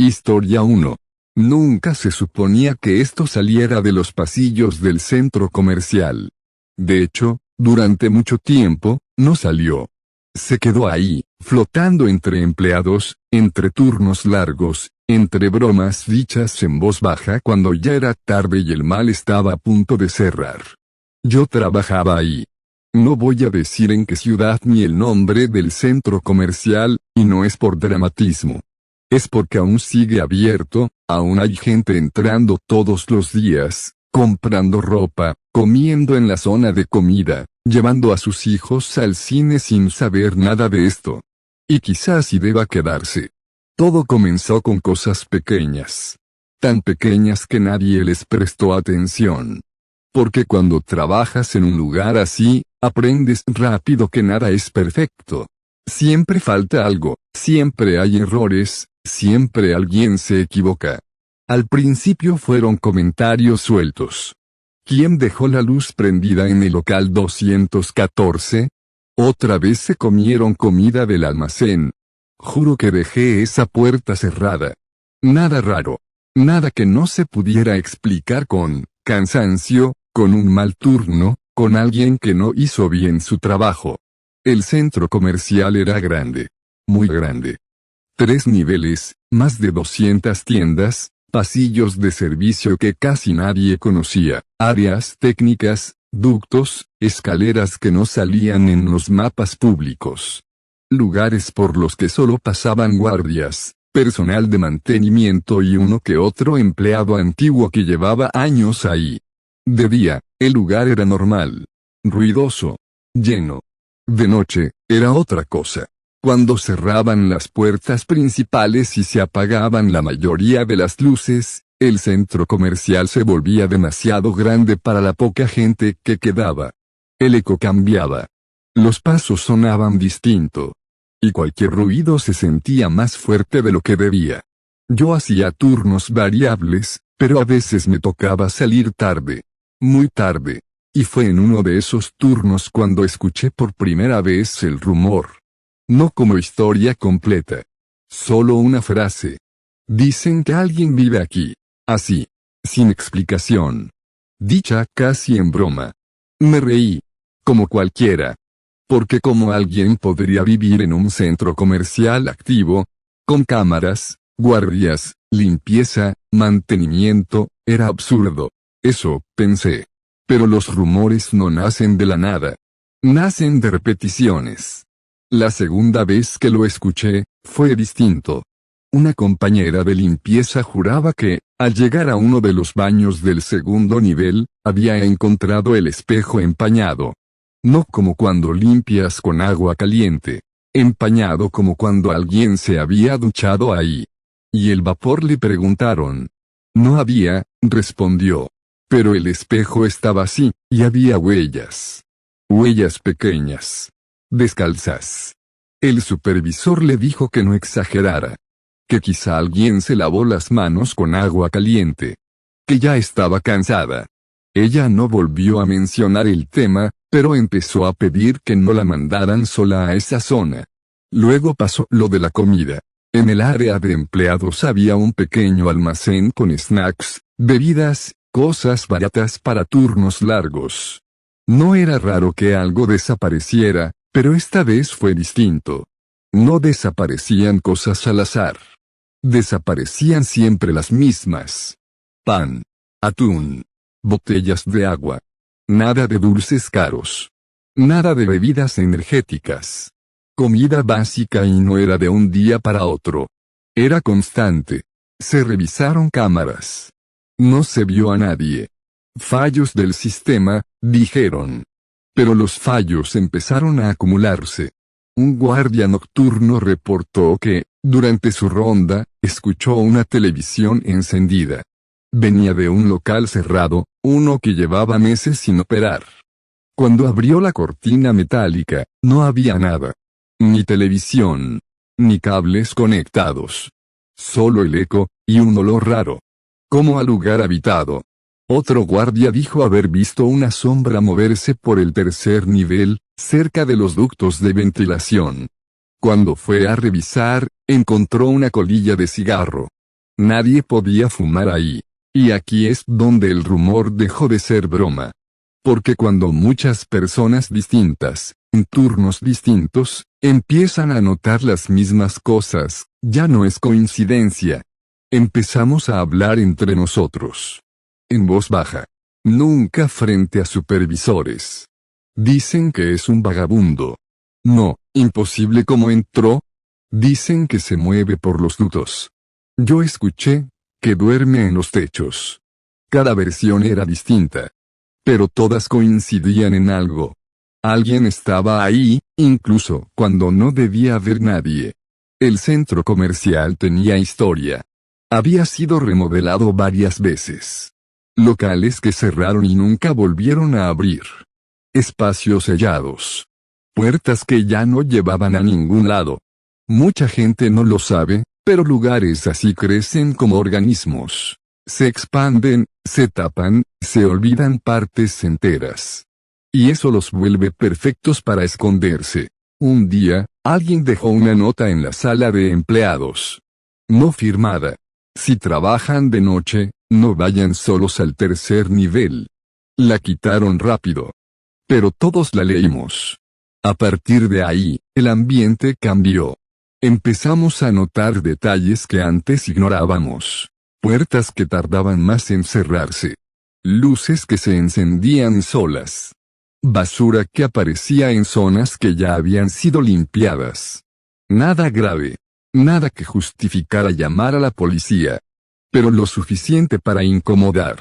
Historia 1. Nunca se suponía que esto saliera de los pasillos del centro comercial. De hecho, durante mucho tiempo, no salió. Se quedó ahí, flotando entre empleados, entre turnos largos, entre bromas dichas en voz baja cuando ya era tarde y el mal estaba a punto de cerrar. Yo trabajaba ahí. No voy a decir en qué ciudad ni el nombre del centro comercial, y no es por dramatismo. Es porque aún sigue abierto, aún hay gente entrando todos los días, comprando ropa, comiendo en la zona de comida, llevando a sus hijos al cine sin saber nada de esto. Y quizás sí deba quedarse. Todo comenzó con cosas pequeñas. Tan pequeñas que nadie les prestó atención. Porque cuando trabajas en un lugar así, aprendes rápido que nada es perfecto. Siempre falta algo, siempre hay errores, siempre alguien se equivoca. Al principio fueron comentarios sueltos. ¿Quién dejó la luz prendida en el local 214? Otra vez se comieron comida del almacén. Juro que dejé esa puerta cerrada. Nada raro. Nada que no se pudiera explicar con cansancio, con un mal turno, con alguien que no hizo bien su trabajo. El centro comercial era grande. Muy grande. 3 niveles, más de 200 tiendas, pasillos de servicio que casi nadie conocía, áreas técnicas, ductos, escaleras que no salían en los mapas públicos. Lugares por los que solo pasaban guardias, personal de mantenimiento y uno que otro empleado antiguo que llevaba años ahí. De día, el lugar era normal. Ruidoso. Lleno. De noche, era otra cosa. Cuando cerraban las puertas principales y se apagaban la mayoría de las luces, el centro comercial se volvía demasiado grande para la poca gente que quedaba. El eco cambiaba. Los pasos sonaban distinto. Y cualquier ruido se sentía más fuerte de lo que debía. Yo hacía turnos variables, pero a veces me tocaba salir tarde. Muy tarde. Y fue en uno de esos turnos cuando escuché por primera vez el rumor. No como historia completa. Solo una frase. Dicen que alguien vive aquí. Así. Sin explicación. Dicha casi en broma. Me reí. Como cualquiera. Porque como alguien podría vivir en un centro comercial activo, con cámaras, guardias, limpieza, mantenimiento, era absurdo. Eso, pensé. Pero los rumores no nacen de la nada. Nacen de repeticiones. La segunda vez que lo escuché, fue distinto. Una compañera de limpieza juraba que, al llegar a uno de los baños del segundo nivel, había encontrado el espejo empañado. No como cuando limpias con agua caliente. Empañado como cuando alguien se había duchado ahí. Y el vapor le preguntaron. No había, respondió. Pero el espejo estaba así, y había huellas. Huellas pequeñas. Descalzas. El supervisor le dijo que no exagerara. Que quizá alguien se lavó las manos con agua caliente. Que ya estaba cansada. Ella no volvió a mencionar el tema, pero empezó a pedir que no la mandaran sola a esa zona. Luego pasó lo de la comida. En el área de empleados había un pequeño almacén con snacks, bebidas, cosas baratas para turnos largos. No era raro que algo desapareciera, pero esta vez fue distinto. No desaparecían cosas al azar. Desaparecían siempre las mismas. Pan. Atún. Botellas de agua. Nada de dulces caros. Nada de bebidas energéticas. Comida básica y no era de un día para otro. Era constante. Se revisaron cámaras. No se vio a nadie. Fallos del sistema, dijeron. Pero los fallos empezaron a acumularse. Un guardia nocturno reportó que, durante su ronda, escuchó una televisión encendida. Venía de un local cerrado, uno que llevaba meses sin operar. Cuando abrió la cortina metálica, no había nada. Ni televisión. Ni cables conectados. Solo el eco, y un olor raro. Como a lugar habitado. Otro guardia dijo haber visto una sombra moverse por el tercer nivel, cerca de los ductos de ventilación. Cuando fue a revisar, encontró una colilla de cigarro. Nadie podía fumar ahí. Y aquí es donde el rumor dejó de ser broma. Porque cuando muchas personas distintas, en turnos distintos, empiezan a notar las mismas cosas, ya no es coincidencia. Empezamos a hablar entre nosotros. En voz baja. Nunca frente a supervisores. Dicen que es un vagabundo. No, imposible como entró. Dicen que se mueve por los ductos. Yo escuché, que duerme en los techos. Cada versión era distinta. Pero todas coincidían en algo. Alguien estaba ahí, incluso cuando no debía haber nadie. El centro comercial tenía historia. Había sido remodelado varias veces. Locales que cerraron y nunca volvieron a abrir. Espacios sellados. Puertas que ya no llevaban a ningún lado. Mucha gente no lo sabe, pero lugares así crecen como organismos. Se expanden, se tapan, se olvidan partes enteras. Y eso los vuelve perfectos para esconderse. Un día, alguien dejó una nota en la sala de empleados. No firmada. Si trabajan de noche, no vayan solos al tercer nivel. La quitaron rápido. Pero todos la leímos. A partir de ahí, el ambiente cambió. Empezamos a notar detalles que antes ignorábamos. Puertas que tardaban más en cerrarse. Luces que se encendían solas. Basura que aparecía en zonas que ya habían sido limpiadas. Nada grave. Nada que justificara llamar a la policía. Pero lo suficiente para incomodar.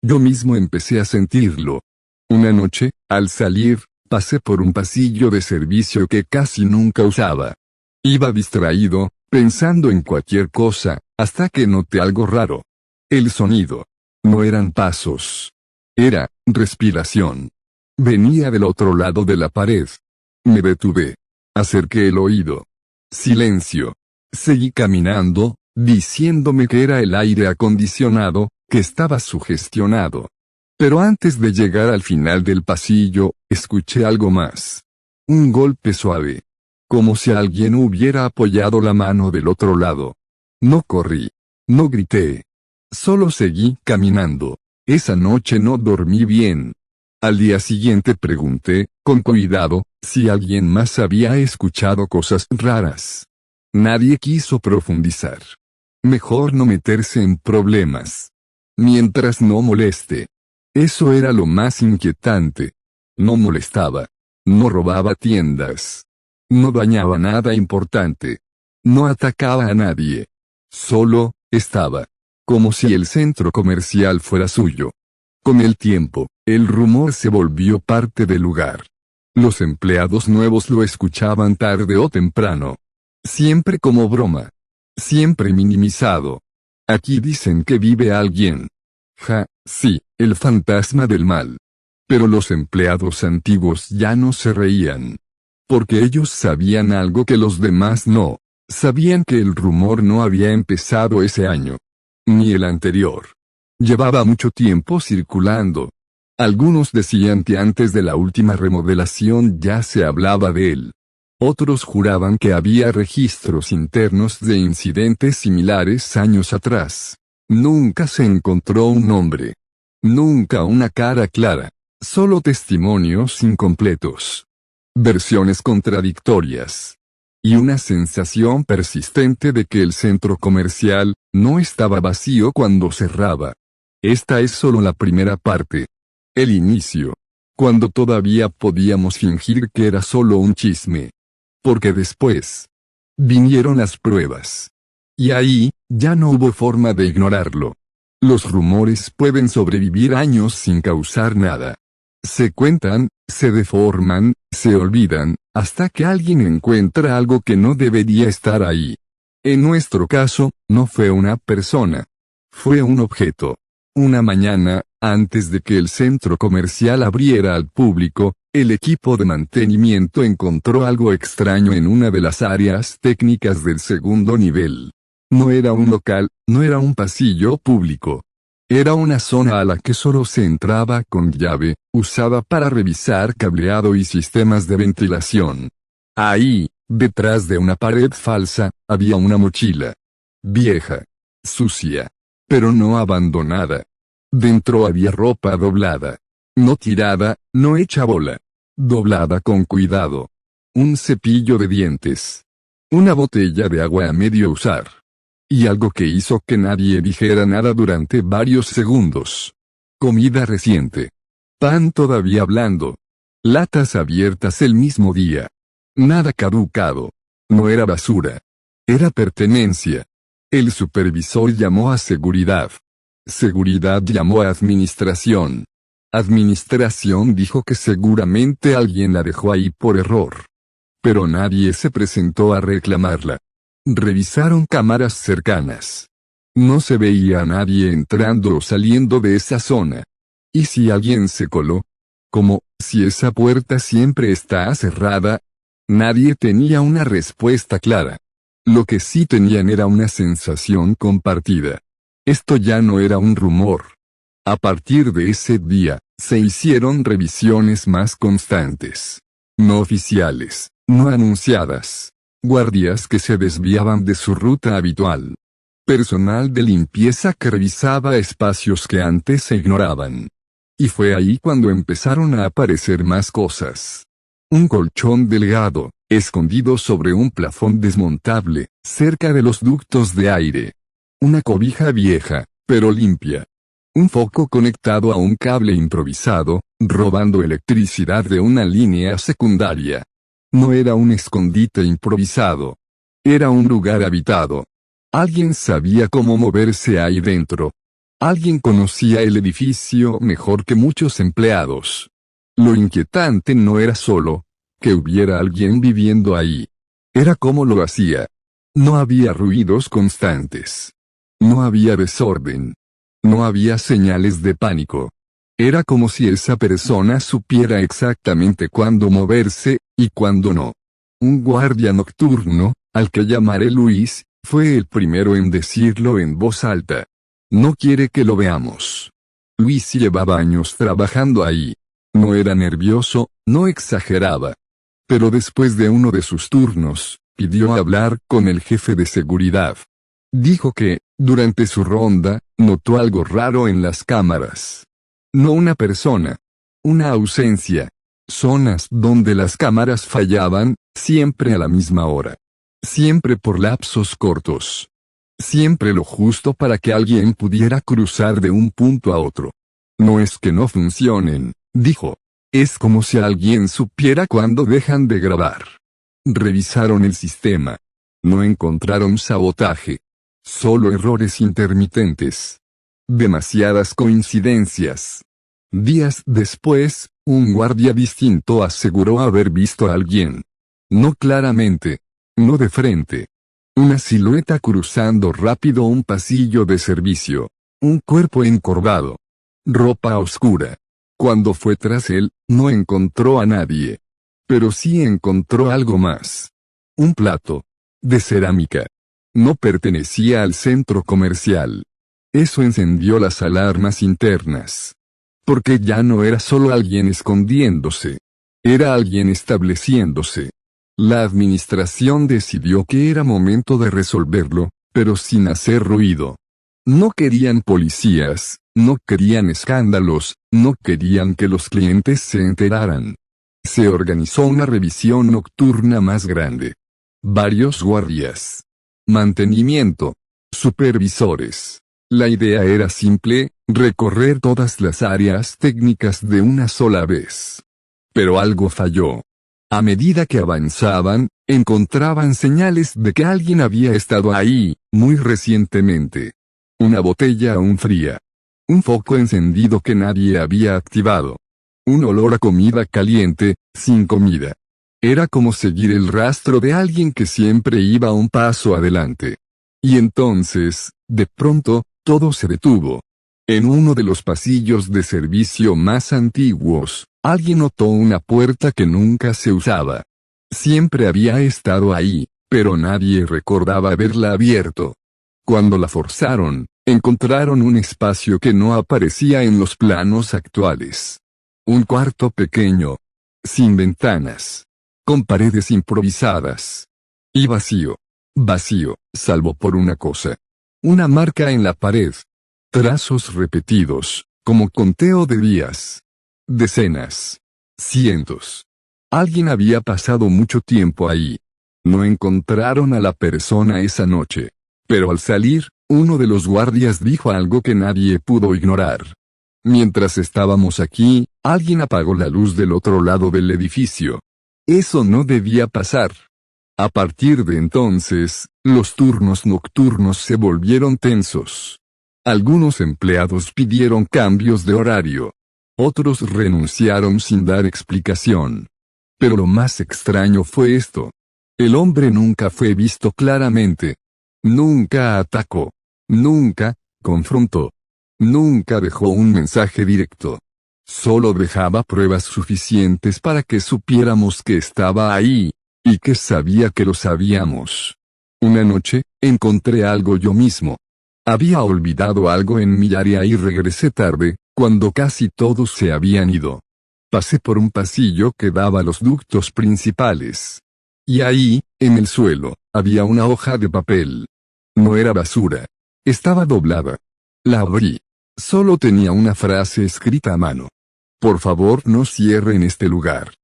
Yo mismo empecé a sentirlo. Una noche, al salir, pasé por un pasillo de servicio que casi nunca usaba. Iba distraído, pensando en cualquier cosa, hasta que noté algo raro. El sonido. No eran pasos. Era respiración. Venía del otro lado de la pared. Me detuve. Acerqué el oído. Silencio. Seguí caminando, diciéndome que era el aire acondicionado, que estaba sugestionado. Pero antes de llegar al final del pasillo, escuché algo más. Un golpe suave. Como si alguien hubiera apoyado la mano del otro lado. No corrí. No grité. Solo seguí caminando. Esa noche no dormí bien. Al día siguiente pregunté, con cuidado, si alguien más había escuchado cosas raras. Nadie quiso profundizar. Mejor no meterse en problemas. Mientras no moleste. Eso era lo más inquietante. No molestaba. No robaba tiendas. No dañaba nada importante. No atacaba a nadie. Solo, estaba. Como si el centro comercial fuera suyo. Con el tiempo, el rumor se volvió parte del lugar. Los empleados nuevos lo escuchaban tarde o temprano. Siempre como broma. Siempre minimizado. Aquí dicen que vive alguien. Ja, sí, el fantasma del mal. Pero los empleados antiguos ya no se reían. Porque ellos sabían algo que los demás no. Sabían que el rumor no había empezado ese año. Ni el anterior. Llevaba mucho tiempo circulando. Algunos decían que antes de la última remodelación ya se hablaba de él. Otros juraban que había registros internos de incidentes similares años atrás. Nunca se encontró un nombre. Nunca una cara clara. Solo testimonios incompletos. Versiones contradictorias. Y una sensación persistente de que el centro comercial no estaba vacío cuando cerraba. Esta es solo la primera parte. El inicio. Cuando todavía podíamos fingir que era solo un chisme. Porque después vinieron las pruebas. Y ahí, ya no hubo forma de ignorarlo. Los rumores pueden sobrevivir años sin causar nada. Se cuentan, se deforman, se olvidan, hasta que alguien encuentra algo que no debería estar ahí. En nuestro caso, no fue una persona. Fue un objeto. Una mañana, antes de que el centro comercial abriera al público, el equipo de mantenimiento encontró algo extraño en una de las áreas técnicas del segundo nivel. No era un local, no era un pasillo público. Era una zona a la que solo se entraba con llave, usada para revisar cableado y sistemas de ventilación. Ahí, detrás de una pared falsa, había una mochila. Vieja. sucia, pero no abandonada. Dentro había ropa doblada. No tirada, no hecha bola. Doblada con cuidado. Un cepillo de dientes. Una botella de agua a medio usar. Y algo que hizo que nadie dijera nada durante varios segundos. Comida reciente. Pan todavía blando. Latas abiertas el mismo día. Nada caducado. No era basura. Era pertenencia. El supervisor llamó a seguridad. Seguridad llamó a administración. Administración dijo que seguramente alguien la dejó ahí por error. Pero nadie se presentó a reclamarla. Revisaron cámaras cercanas. No se veía a nadie entrando o saliendo de esa zona. ¿Y si alguien se coló? Como, si esa puerta siempre está cerrada. Nadie tenía una respuesta clara. Lo que sí tenían era una sensación compartida. Esto ya no era un rumor. A partir de ese día, se hicieron revisiones más constantes. No oficiales, no anunciadas. Guardias que se desviaban de su ruta habitual. Personal de limpieza que revisaba espacios que antes se ignoraban. Y fue ahí cuando empezaron a aparecer más cosas. Un colchón delgado, escondido sobre un plafón desmontable, cerca de los ductos de aire. Una cobija vieja, pero limpia. Un foco conectado a un cable improvisado, robando electricidad de una línea secundaria. No era un escondite improvisado. Era un lugar habitado. Alguien sabía cómo moverse ahí dentro. Alguien conocía el edificio mejor que muchos empleados. Lo inquietante no era solo que hubiera alguien viviendo ahí. Era cómo lo hacía. No había ruidos constantes. No había desorden. No había señales de pánico. Era como si esa persona supiera exactamente cuándo moverse, y cuándo no. Un guardia nocturno, al que llamaré Luis, fue el primero en decirlo en voz alta. No quiere que lo veamos. Luis llevaba años trabajando ahí. No era nervioso, no exageraba. Pero después de uno de sus turnos, pidió hablar con el jefe de seguridad. Dijo que, durante su ronda, notó algo raro en las cámaras. No una persona. Una ausencia. Zonas donde las cámaras fallaban, siempre a la misma hora. Siempre por lapsos cortos. Siempre lo justo para que alguien pudiera cruzar de un punto a otro. No es que no funcionen, dijo. Es como si alguien supiera cuándo dejan de grabar. Revisaron el sistema. No encontraron sabotaje. Solo errores intermitentes. Demasiadas coincidencias. Días después, un guardia distinto aseguró haber visto a alguien. No claramente. No de frente. Una silueta cruzando rápido un pasillo de servicio. Un cuerpo encorvado. Ropa oscura. Cuando fue tras él, no encontró a nadie. Pero sí encontró algo más. Un plato. De cerámica. No pertenecía al centro comercial. Eso encendió las alarmas internas. Porque ya no era solo alguien escondiéndose. Era alguien estableciéndose. La administración decidió que era momento de resolverlo, pero sin hacer ruido. No querían policías, no querían escándalos, no querían que los clientes se enteraran. Se organizó una revisión nocturna más grande. Varios guardias. Mantenimiento. Supervisores. La idea era simple, recorrer todas las áreas técnicas de una sola vez. Pero algo falló. A medida que avanzaban, encontraban señales de que alguien había estado ahí, muy recientemente. Una botella aún fría. Un foco encendido que nadie había activado. Un olor a comida caliente, sin comida. Era como seguir el rastro de alguien que siempre iba un paso adelante. Y entonces, de pronto, todo se detuvo. En uno de los pasillos de servicio más antiguos, alguien notó una puerta que nunca se usaba. Siempre había estado ahí, pero nadie recordaba haberla abierto. Cuando la forzaron, encontraron un espacio que no aparecía en los planos actuales. Un cuarto pequeño. Sin ventanas. Con paredes improvisadas. Y vacío. Vacío, salvo por una cosa. Una marca en la pared. Trazos repetidos, como conteo de días. Decenas. Cientos. Alguien había pasado mucho tiempo ahí. No encontraron a la persona esa noche. Pero al salir, uno de los guardias dijo algo que nadie pudo ignorar. Mientras estábamos aquí, alguien apagó la luz del otro lado del edificio. Eso no debía pasar. A partir de entonces, los turnos nocturnos se volvieron tensos. Algunos empleados pidieron cambios de horario. Otros renunciaron sin dar explicación. Pero lo más extraño fue esto. El hombre nunca fue visto claramente. Nunca atacó. Nunca confrontó. Nunca dejó un mensaje directo. Solo dejaba pruebas suficientes para que supiéramos que estaba ahí, y que sabía que lo sabíamos. Una noche, encontré algo yo mismo. Había olvidado algo en mi área y regresé tarde, cuando casi todos se habían ido. Pasé por un pasillo que daba a los ductos principales. Y ahí, en el suelo, había una hoja de papel. No era basura. Estaba doblada. La abrí. Solo tenía una frase escrita a mano. Por favor, no cierren este lugar.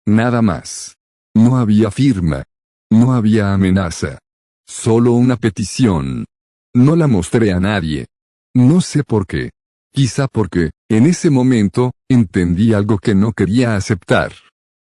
Nada más. No había firma. No había amenaza. Solo una petición. No la mostré a nadie. No sé por qué. Quizá porque, en ese momento, entendí algo que no quería aceptar.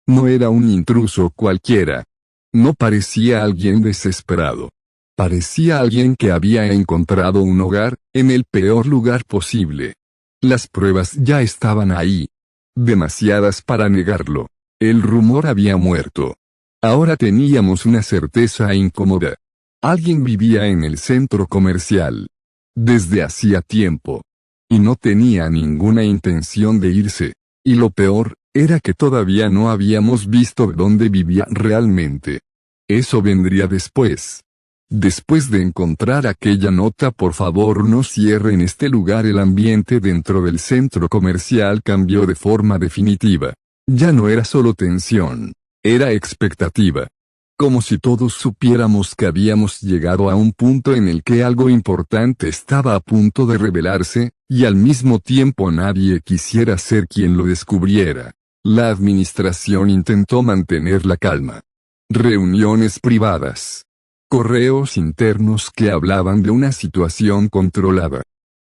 No era un intruso cualquiera. No parecía alguien desesperado. Parecía alguien que había encontrado un hogar, en el peor lugar posible. Las pruebas ya estaban ahí. Demasiadas para negarlo. El rumor había muerto. Ahora teníamos una certeza incómoda. Alguien vivía en el centro comercial. Desde hacía tiempo. Y no tenía ninguna intención de irse. Y lo peor, era que todavía no habíamos visto dónde vivía realmente. Eso vendría después. Después de encontrar aquella nota, por favor no cierren este lugar. El ambiente dentro del centro comercial cambió de forma definitiva. Ya no era solo tensión. Era expectativa. Como si todos supiéramos que habíamos llegado a un punto en el que algo importante estaba a punto de revelarse, y al mismo tiempo nadie quisiera ser quien lo descubriera. La administración intentó mantener la calma. Reuniones privadas. Correos internos que hablaban de una situación controlada.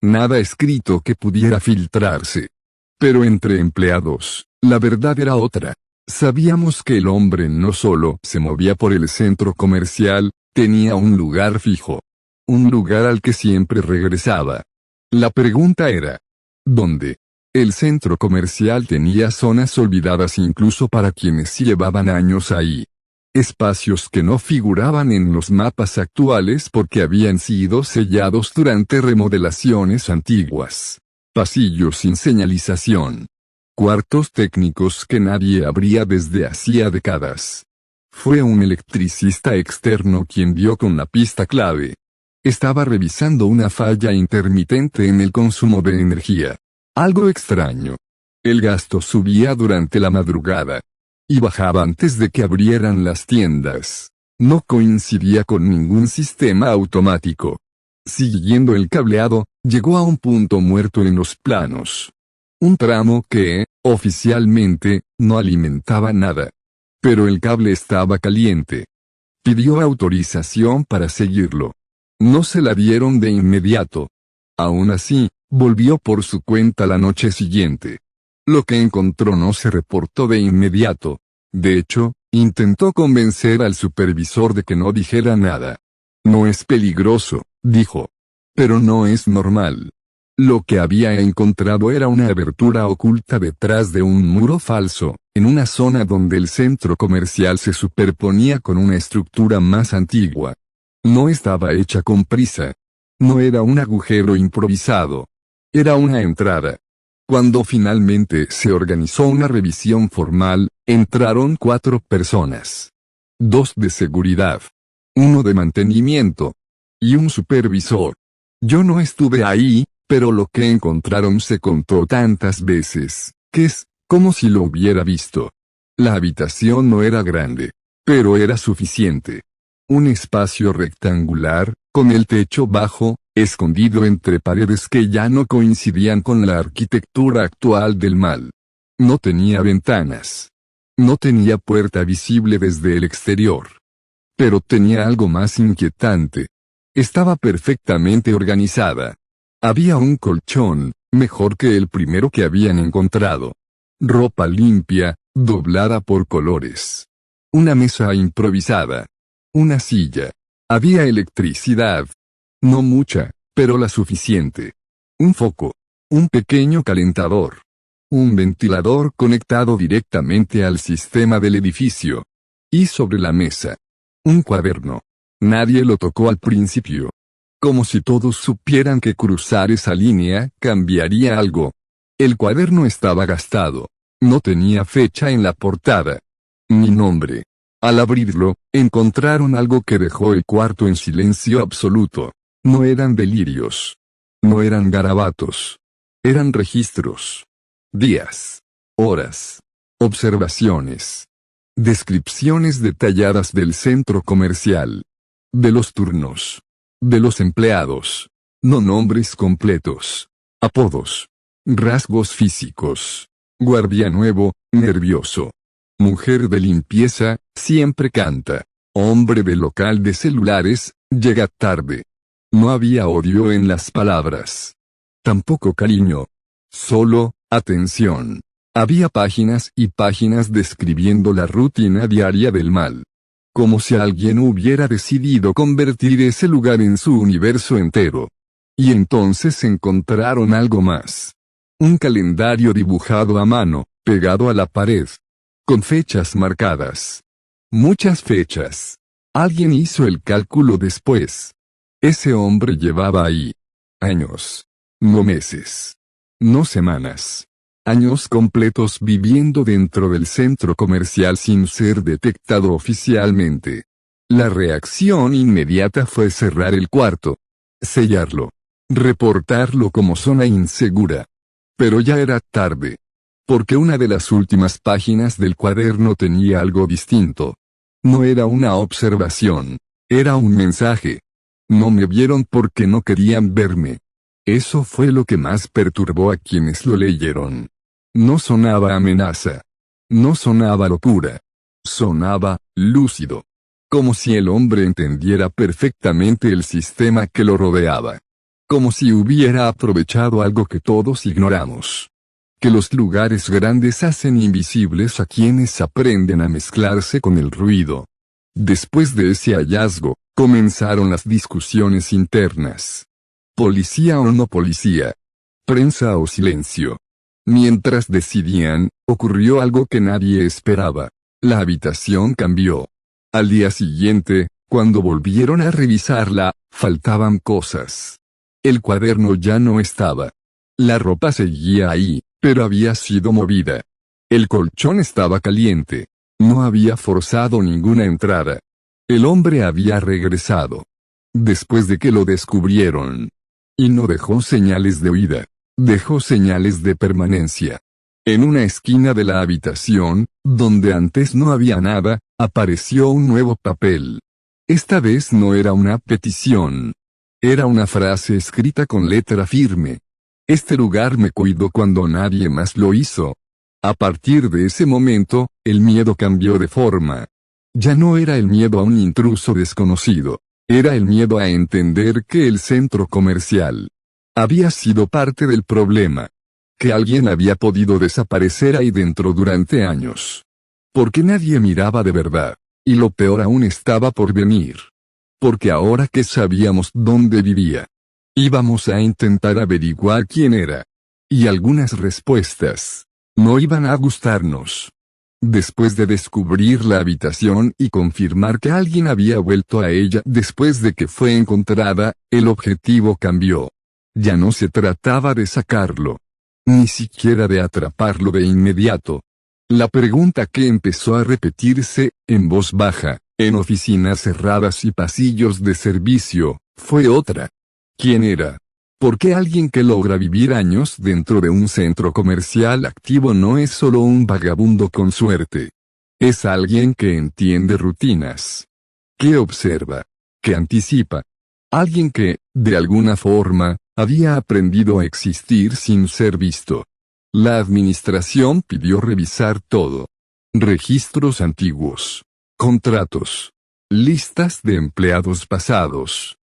Nada escrito que pudiera filtrarse. Pero entre empleados, la verdad era otra. Sabíamos que el hombre no solo se movía por el centro comercial, tenía un lugar fijo. Un lugar al que siempre regresaba. La pregunta era, ¿dónde? El centro comercial tenía zonas olvidadas incluso para quienes llevaban años ahí. Espacios que no figuraban en los mapas actuales porque habían sido sellados durante remodelaciones antiguas. Pasillos sin señalización. Cuartos técnicos que nadie abría desde hacía décadas. Fue un electricista externo quien dio con la pista clave. Estaba revisando una falla intermitente en el consumo de energía. Algo extraño. El gasto subía durante la madrugada. Y bajaba antes de que abrieran las tiendas. No coincidía con ningún sistema automático. Siguiendo el cableado, llegó a un punto muerto en los planos. Un tramo que, oficialmente, no alimentaba nada. Pero el cable estaba caliente. Pidió autorización para seguirlo. No se la dieron de inmediato. Aún así, volvió por su cuenta la noche siguiente. Lo que encontró no se reportó de inmediato. De hecho, intentó convencer al supervisor de que no dijera nada. No es peligroso, dijo. Pero no es normal. Lo que había encontrado era una abertura oculta detrás de un muro falso, en una zona donde el centro comercial se superponía con una estructura más antigua. No estaba hecha con prisa. No era un agujero improvisado. Era una entrada. Cuando finalmente se organizó una revisión formal, entraron 4 personas. 2 de seguridad. 1 de mantenimiento. Y un supervisor. Yo no estuve ahí, pero lo que encontraron se contó tantas veces, que es como si lo hubiera visto. La habitación no era grande, pero era suficiente. Un espacio rectangular, con el techo bajo, escondido entre paredes que ya no coincidían con la arquitectura actual del mall. No tenía ventanas. No tenía puerta visible desde el exterior. Pero tenía algo más inquietante. Estaba perfectamente organizada. Había un colchón, mejor que el primero que habían encontrado. Ropa limpia, doblada por colores. Una mesa improvisada. Una silla. Había electricidad. No mucha, pero la suficiente. Un foco. Un pequeño calentador. Un ventilador conectado directamente al sistema del edificio. Y sobre la mesa, un cuaderno. Nadie lo tocó al principio. Como si todos supieran que cruzar esa línea cambiaría algo. El cuaderno estaba gastado. No tenía fecha en la portada. Ni nombre. Al abrirlo, encontraron algo que dejó el cuarto en silencio absoluto. No eran delirios. No eran garabatos. Eran registros. Días. Horas. Observaciones. Descripciones detalladas del centro comercial. De los turnos. De los empleados. No nombres completos. Apodos. Rasgos físicos. Guardia nuevo, nervioso. Mujer de limpieza, siempre canta. Hombre de local de celulares, llega tarde. No había odio en las palabras. Tampoco cariño. Solo, atención. Había páginas y páginas describiendo la rutina diaria del mal. Como si alguien hubiera decidido convertir ese lugar en su universo entero. Y entonces encontraron algo más. Un calendario dibujado a mano, pegado a la pared. Con fechas marcadas. Muchas fechas. Alguien hizo el cálculo después. Ese hombre llevaba ahí años. No meses. No semanas. Años completos viviendo dentro del centro comercial sin ser detectado oficialmente. La reacción inmediata fue cerrar el cuarto. Sellarlo. Reportarlo como zona insegura. Pero ya era tarde. Porque una de las últimas páginas del cuaderno tenía algo distinto. No era una observación. Era un mensaje. No me vieron porque no querían verme. Eso fue lo que más perturbó a quienes lo leyeron. No sonaba amenaza. No sonaba locura. Sonaba lúcido. Como si el hombre entendiera perfectamente el sistema que lo rodeaba. Como si hubiera aprovechado algo que todos ignoramos. Que los lugares grandes hacen invisibles a quienes aprenden a mezclarse con el ruido. Después de ese hallazgo, comenzaron las discusiones internas. Policía o no policía. Prensa o silencio. Mientras decidían, ocurrió algo que nadie esperaba. La habitación cambió. Al día siguiente, cuando volvieron a revisarla, faltaban cosas. El cuaderno ya no estaba. La ropa seguía ahí, pero había sido movida. El colchón estaba caliente. No había forzado ninguna entrada. El hombre había regresado. Después de que lo descubrieron. Y no dejó señales de huida. Dejó señales de permanencia. En una esquina de la habitación, donde antes no había nada, apareció un nuevo papel. Esta vez no era una petición. Era una frase escrita con letra firme. Este lugar me cuidó cuando nadie más lo hizo. A partir de ese momento, el miedo cambió de forma. Ya no era el miedo a un intruso desconocido. Era el miedo a entender que el centro comercial había sido parte del problema. Que alguien había podido desaparecer ahí dentro durante años. Porque nadie miraba de verdad. Y lo peor aún estaba por venir. Porque ahora que sabíamos dónde vivía, íbamos a intentar averiguar quién era. Y algunas respuestas no iban a gustarnos. Después de descubrir la habitación y confirmar que alguien había vuelto a ella después de que fue encontrada, el objetivo cambió. Ya no se trataba de sacarlo. Ni siquiera de atraparlo de inmediato. La pregunta que empezó a repetirse, en voz baja, en oficinas cerradas y pasillos de servicio, fue otra. ¿Quién era? ¿Por qué alguien que logra vivir años dentro de un centro comercial activo no es solo un vagabundo con suerte? Es alguien que entiende rutinas. Que observa. Que anticipa. Alguien que, de alguna forma, había aprendido a existir sin ser visto. La administración pidió revisar todo. Registros antiguos. Contratos. Listas de empleados pasados.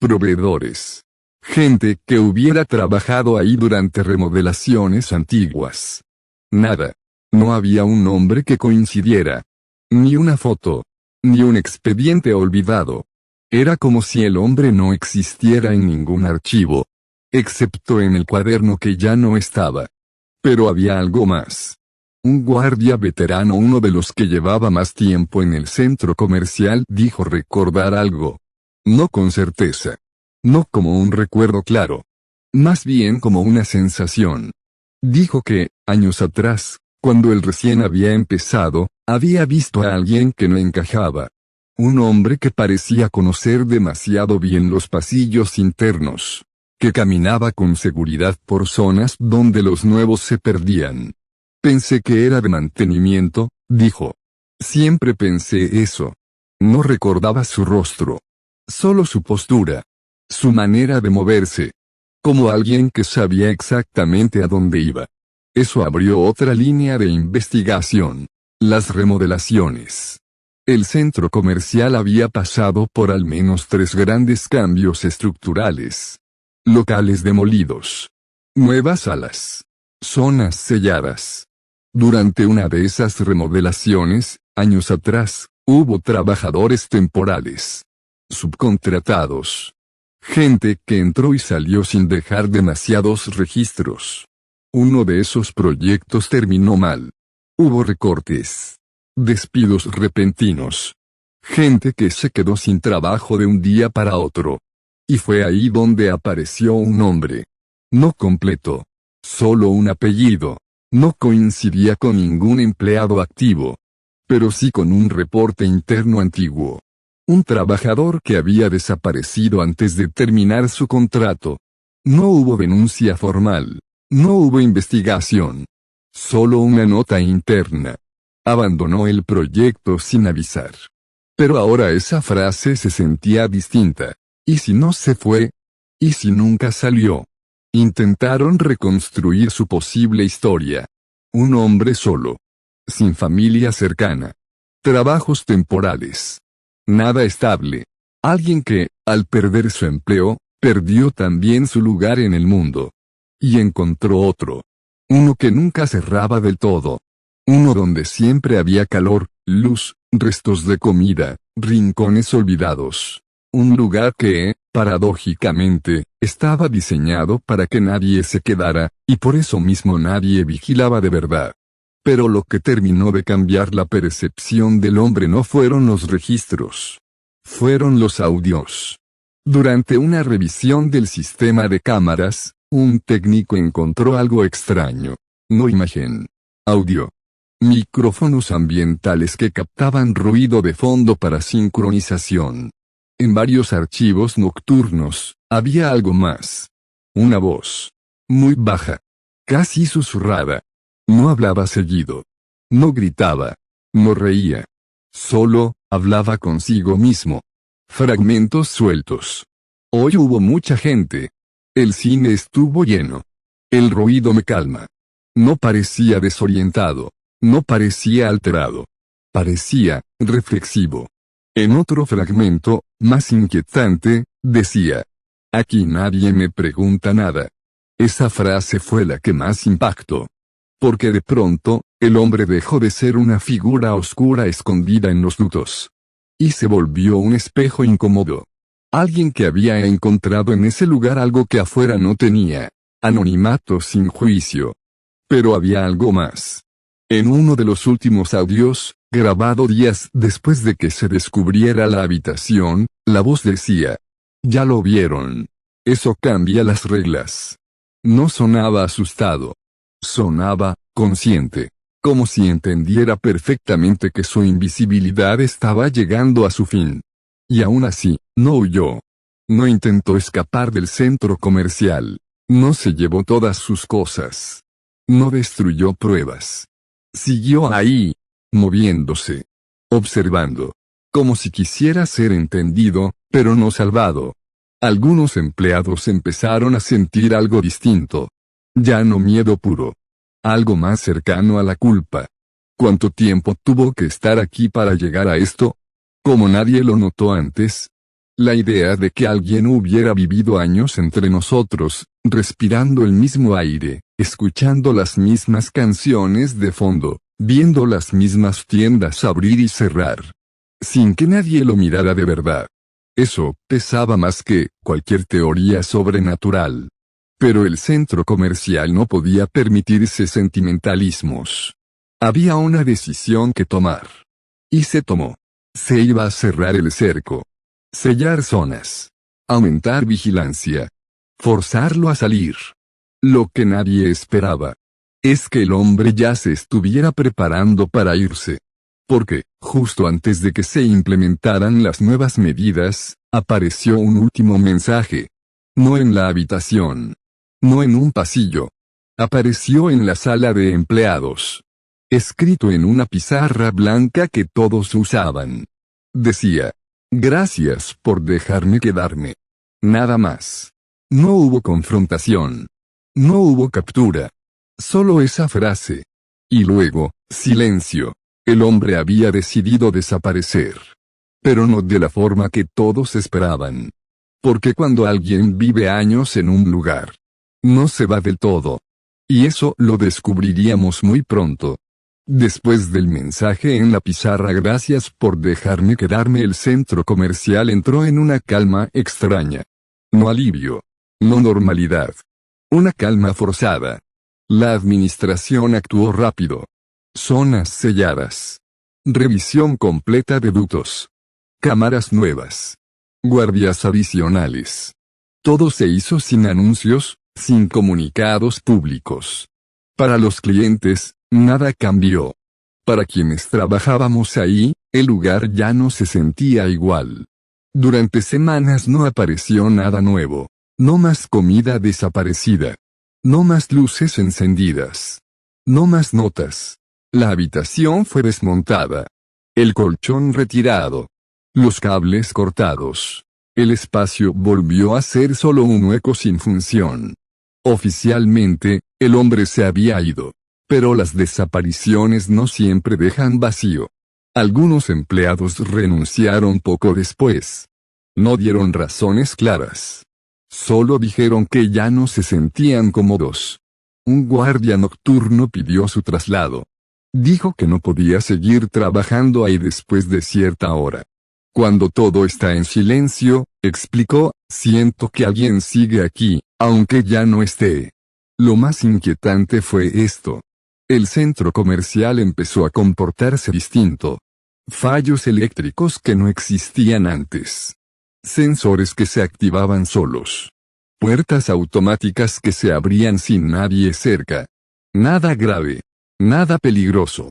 Proveedores. Gente que hubiera trabajado ahí durante remodelaciones antiguas. Nada. No había un nombre que coincidiera. Ni una foto. Ni un expediente olvidado. Era como si el hombre no existiera en ningún archivo. Excepto en el cuaderno que ya no estaba. Pero había algo más. Un guardia veterano, uno de los que llevaba más tiempo en el centro comercial, dijo recordar algo. No con certeza. No como un recuerdo claro. Más bien como una sensación. Dijo que, años atrás, cuando él recién había empezado, había visto a alguien que no encajaba. Un hombre que parecía conocer demasiado bien los pasillos internos. Que caminaba con seguridad por zonas donde los nuevos se perdían. Pensé que era de mantenimiento, dijo. Siempre pensé eso. No recordaba su rostro. Solo su postura. Su manera de moverse. Como alguien que sabía exactamente a dónde iba. Eso abrió otra línea de investigación. Las remodelaciones. El centro comercial había pasado por al menos 3 grandes cambios estructurales. Locales demolidos. Nuevas salas. Zonas selladas. Durante una de esas remodelaciones, años atrás, hubo trabajadores temporales. Subcontratados. Gente que entró y salió sin dejar demasiados registros. Uno de esos proyectos terminó mal. Hubo recortes. Despidos repentinos. Gente que se quedó sin trabajo de un día para otro. Y fue ahí donde apareció un nombre. No completo. Solo un apellido. No coincidía con ningún empleado activo. Pero sí con un reporte interno antiguo. Un trabajador que había desaparecido antes de terminar su contrato. No hubo denuncia formal. No hubo investigación. Solo una nota interna. Abandonó el proyecto sin avisar. Pero ahora esa frase se sentía distinta. ¿Y si no se fue? ¿Y si nunca salió? Intentaron reconstruir su posible historia. Un hombre solo. Sin familia cercana. Trabajos temporales. Nada estable. Alguien que, al perder su empleo, perdió también su lugar en el mundo. Y encontró otro. Uno que nunca cerraba del todo. Uno donde siempre había calor, luz, restos de comida, rincones olvidados. Un lugar que, paradójicamente, estaba diseñado para que nadie se quedara, y por eso mismo nadie vigilaba de verdad. Pero lo que terminó de cambiar la percepción del hombre no fueron los registros. Fueron los audios. Durante una revisión del sistema de cámaras, un técnico encontró algo extraño. No imagen. Audio. Micrófonos ambientales que captaban ruido de fondo para sincronización. En varios archivos nocturnos, había algo más. Una voz. Muy baja. Casi susurrada. No hablaba seguido. No gritaba. No reía. Solo, hablaba consigo mismo. Fragmentos sueltos. Hoy hubo mucha gente. El cine estuvo lleno. El ruido me calma. No parecía desorientado. No parecía alterado. Parecía, reflexivo. En otro fragmento, más inquietante, decía. Aquí nadie me pregunta nada. Esa frase fue la que más impactó. Porque de pronto, el hombre dejó de ser una figura oscura escondida en los lutos. Y se volvió un espejo incómodo. Alguien que había encontrado en ese lugar algo que afuera no tenía. Anonimato sin juicio. Pero había algo más. En uno de los últimos audios, grabado días después de que se descubriera la habitación, la voz decía. Ya lo vieron. Eso cambia las reglas. No sonaba asustado. Sonaba, consciente. Como si entendiera perfectamente que su invisibilidad estaba llegando a su fin. Y aún así, no huyó. No intentó escapar del centro comercial. No se llevó todas sus cosas. No destruyó pruebas. Siguió ahí, moviéndose. Observando. Como si quisiera ser entendido, pero no salvado. Algunos empleados empezaron a sentir algo distinto. Ya no miedo puro. Algo más cercano a la culpa. ¿Cuánto tiempo tuvo que estar aquí para llegar a esto? Como nadie lo notó antes. La idea de que alguien hubiera vivido años entre nosotros, respirando el mismo aire, escuchando las mismas canciones de fondo, viendo las mismas tiendas abrir y cerrar. Sin que nadie lo mirara de verdad. Eso pesaba más que cualquier teoría sobrenatural. Pero el centro comercial no podía permitirse sentimentalismos. Había una decisión que tomar. Y se tomó. Se iba a cerrar el cerco. Sellar zonas. Aumentar vigilancia. Forzarlo a salir. Lo que nadie esperaba es que el hombre ya se estuviera preparando para irse. Porque, justo antes de que se implementaran las nuevas medidas, apareció un último mensaje. No en la habitación. No en un pasillo. Apareció en la sala de empleados. Escrito en una pizarra blanca que todos usaban. Decía: gracias por dejarme quedarme. Nada más. No hubo confrontación. No hubo captura. Solo esa frase. Y luego, silencio. El hombre había decidido desaparecer. Pero no de la forma que todos esperaban. Porque cuando alguien vive años en un lugar, no se va del todo. Y eso lo descubriríamos muy pronto. Después del mensaje en la pizarra gracias por dejarme quedarme, el centro comercial entró en una calma extraña. No alivio. No normalidad. Una calma forzada. La administración actuó rápido. Zonas selladas. Revisión completa de ductos. Cámaras nuevas. Guardias adicionales. Todo se hizo sin anuncios, sin comunicados públicos. Para los clientes, nada cambió. Para quienes trabajábamos ahí, el lugar ya no se sentía igual. Durante semanas no apareció nada nuevo. No más comida desaparecida. No más luces encendidas. No más notas. La habitación fue desmontada. El colchón retirado. Los cables cortados. El espacio volvió a ser solo un hueco sin función. Oficialmente, el hombre se había ido. Pero las desapariciones no siempre dejan vacío. Algunos empleados renunciaron poco después. No dieron razones claras. Solo dijeron que ya no se sentían cómodos. Un guardia nocturno pidió su traslado. Dijo que no podía seguir trabajando ahí después de cierta hora. Cuando todo está en silencio, explicó, siento que alguien sigue aquí, aunque ya no esté. Lo más inquietante fue esto. El centro comercial empezó a comportarse distinto. Fallos eléctricos que no existían antes. Sensores que se activaban solos. Puertas automáticas que se abrían sin nadie cerca. Nada grave. Nada peligroso.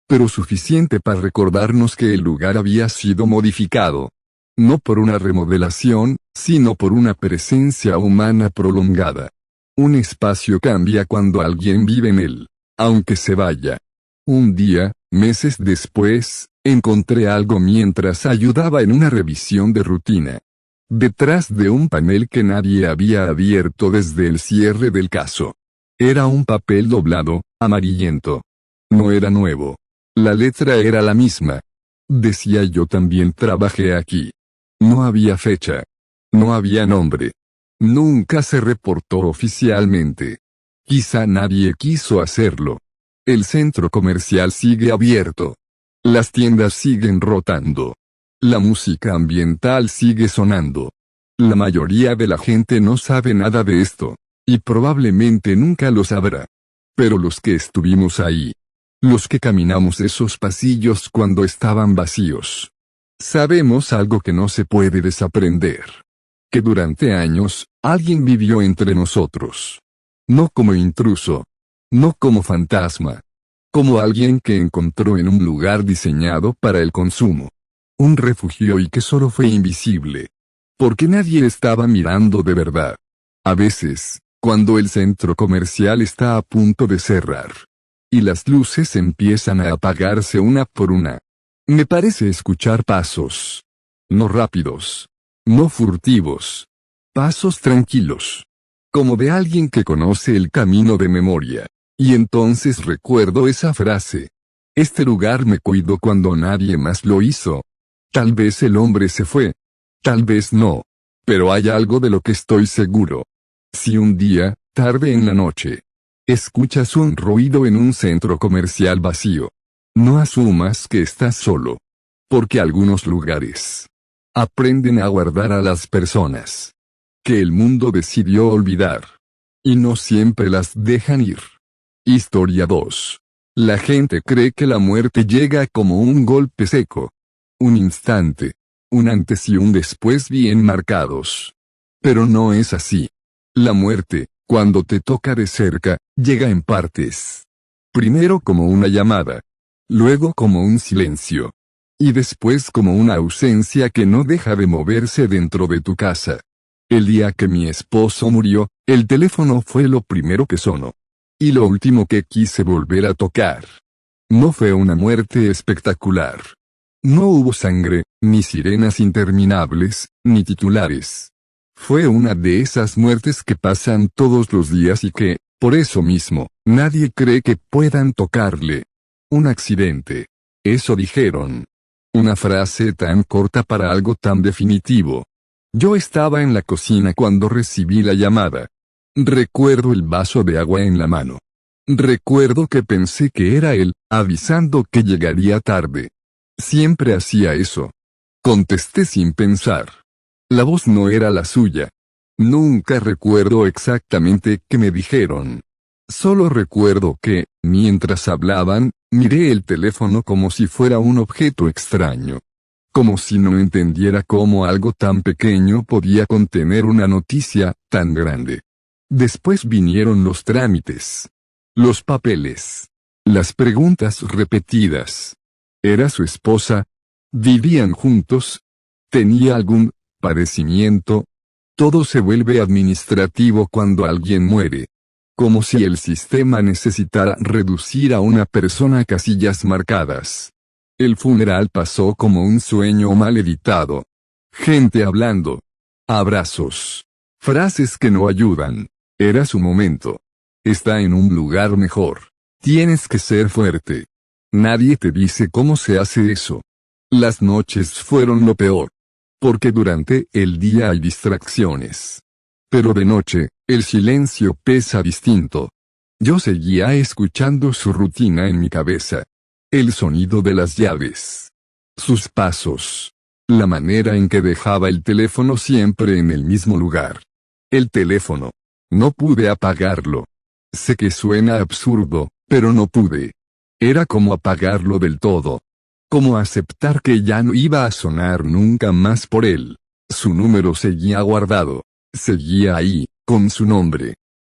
Pero suficiente para recordarnos que el lugar había sido modificado. No por una remodelación, sino por una presencia humana prolongada. Un espacio cambia cuando alguien vive en él, aunque se vaya. Un día, meses después, encontré algo mientras ayudaba en una revisión de rutina. Detrás de un panel que nadie había abierto desde el cierre del caso. Era un papel doblado, amarillento. No era nuevo. La letra era la misma. Decía yo también trabajé aquí. No había fecha. No había nombre. Nunca se reportó oficialmente. Quizá nadie quiso hacerlo. El centro comercial sigue abierto. Las tiendas siguen rotando. La música ambiental sigue sonando. La mayoría de la gente no sabe nada de esto. Y probablemente nunca lo sabrá. Pero los que estuvimos ahí. Los que caminamos esos pasillos cuando estaban vacíos. Sabemos algo que no se puede desaprender. Que durante años, alguien vivió entre nosotros. No como intruso. No como fantasma. Como alguien que encontró en un lugar diseñado para el consumo. Un refugio y que solo fue invisible. Porque nadie estaba mirando de verdad. A veces, cuando el centro comercial está a punto de cerrar. Y las luces empiezan a apagarse una por una. Me parece escuchar pasos. No rápidos. No furtivos. Pasos tranquilos. Como de alguien que conoce el camino de memoria. Y entonces recuerdo esa frase. Este lugar me cuidó cuando nadie más lo hizo. Tal vez el hombre se fue. Tal vez no. Pero hay algo de lo que estoy seguro. Si un día, tarde en la noche, escuchas un ruido en un centro comercial vacío, no asumas que estás solo. Porque algunos lugares aprenden a guardar a las personas que el mundo decidió olvidar. Y no siempre las dejan ir. Historia 2. La gente cree que la muerte llega como un golpe seco. Un instante. Un antes y un después bien marcados. Pero no es así. La muerte, cuando te toca de cerca, llega en partes. Primero como una llamada. Luego como un silencio. Y después como una ausencia que no deja de moverse dentro de tu casa. El día que mi esposo murió, el teléfono fue lo primero que sonó. Y lo último que quise volver a tocar. No fue una muerte espectacular. No hubo sangre, ni sirenas interminables, ni titulares. Fue una de esas muertes que pasan todos los días y que, por eso mismo, nadie cree que puedan tocarle. Un accidente. Eso dijeron. Una frase tan corta para algo tan definitivo. Yo estaba en la cocina cuando recibí la llamada. Recuerdo el vaso de agua en la mano. Recuerdo que pensé que era él, avisando que llegaría tarde. Siempre hacía eso. Contesté sin pensar. La voz no era la suya. Nunca recuerdo exactamente qué me dijeron. Solo recuerdo que, mientras hablaban, miré el teléfono como si fuera un objeto extraño. Como si no entendiera cómo algo tan pequeño podía contener una noticia tan grande. Después vinieron los trámites. Los papeles. Las preguntas repetidas. ¿Era su esposa? ¿Vivían juntos? ¿Tenía algún padecimiento? Todo se vuelve administrativo cuando alguien muere. Como si el sistema necesitara reducir a una persona a casillas marcadas. El funeral pasó como un sueño mal editado. Gente hablando. Abrazos. Frases que no ayudan. Era su momento. Está en un lugar mejor. Tienes que ser fuerte. Nadie te dice cómo se hace eso. Las noches fueron lo peor. Porque durante el día hay distracciones. Pero de noche, el silencio pesa distinto. Yo seguía escuchando su rutina en mi cabeza. El sonido de las llaves. Sus pasos. La manera en que dejaba el teléfono siempre en el mismo lugar. El teléfono. No pude apagarlo. Sé que suena absurdo, pero no pude. Era como apagarlo del todo. Como aceptar que ya no iba a sonar nunca más por él. Su número seguía guardado. Seguía ahí, con su nombre.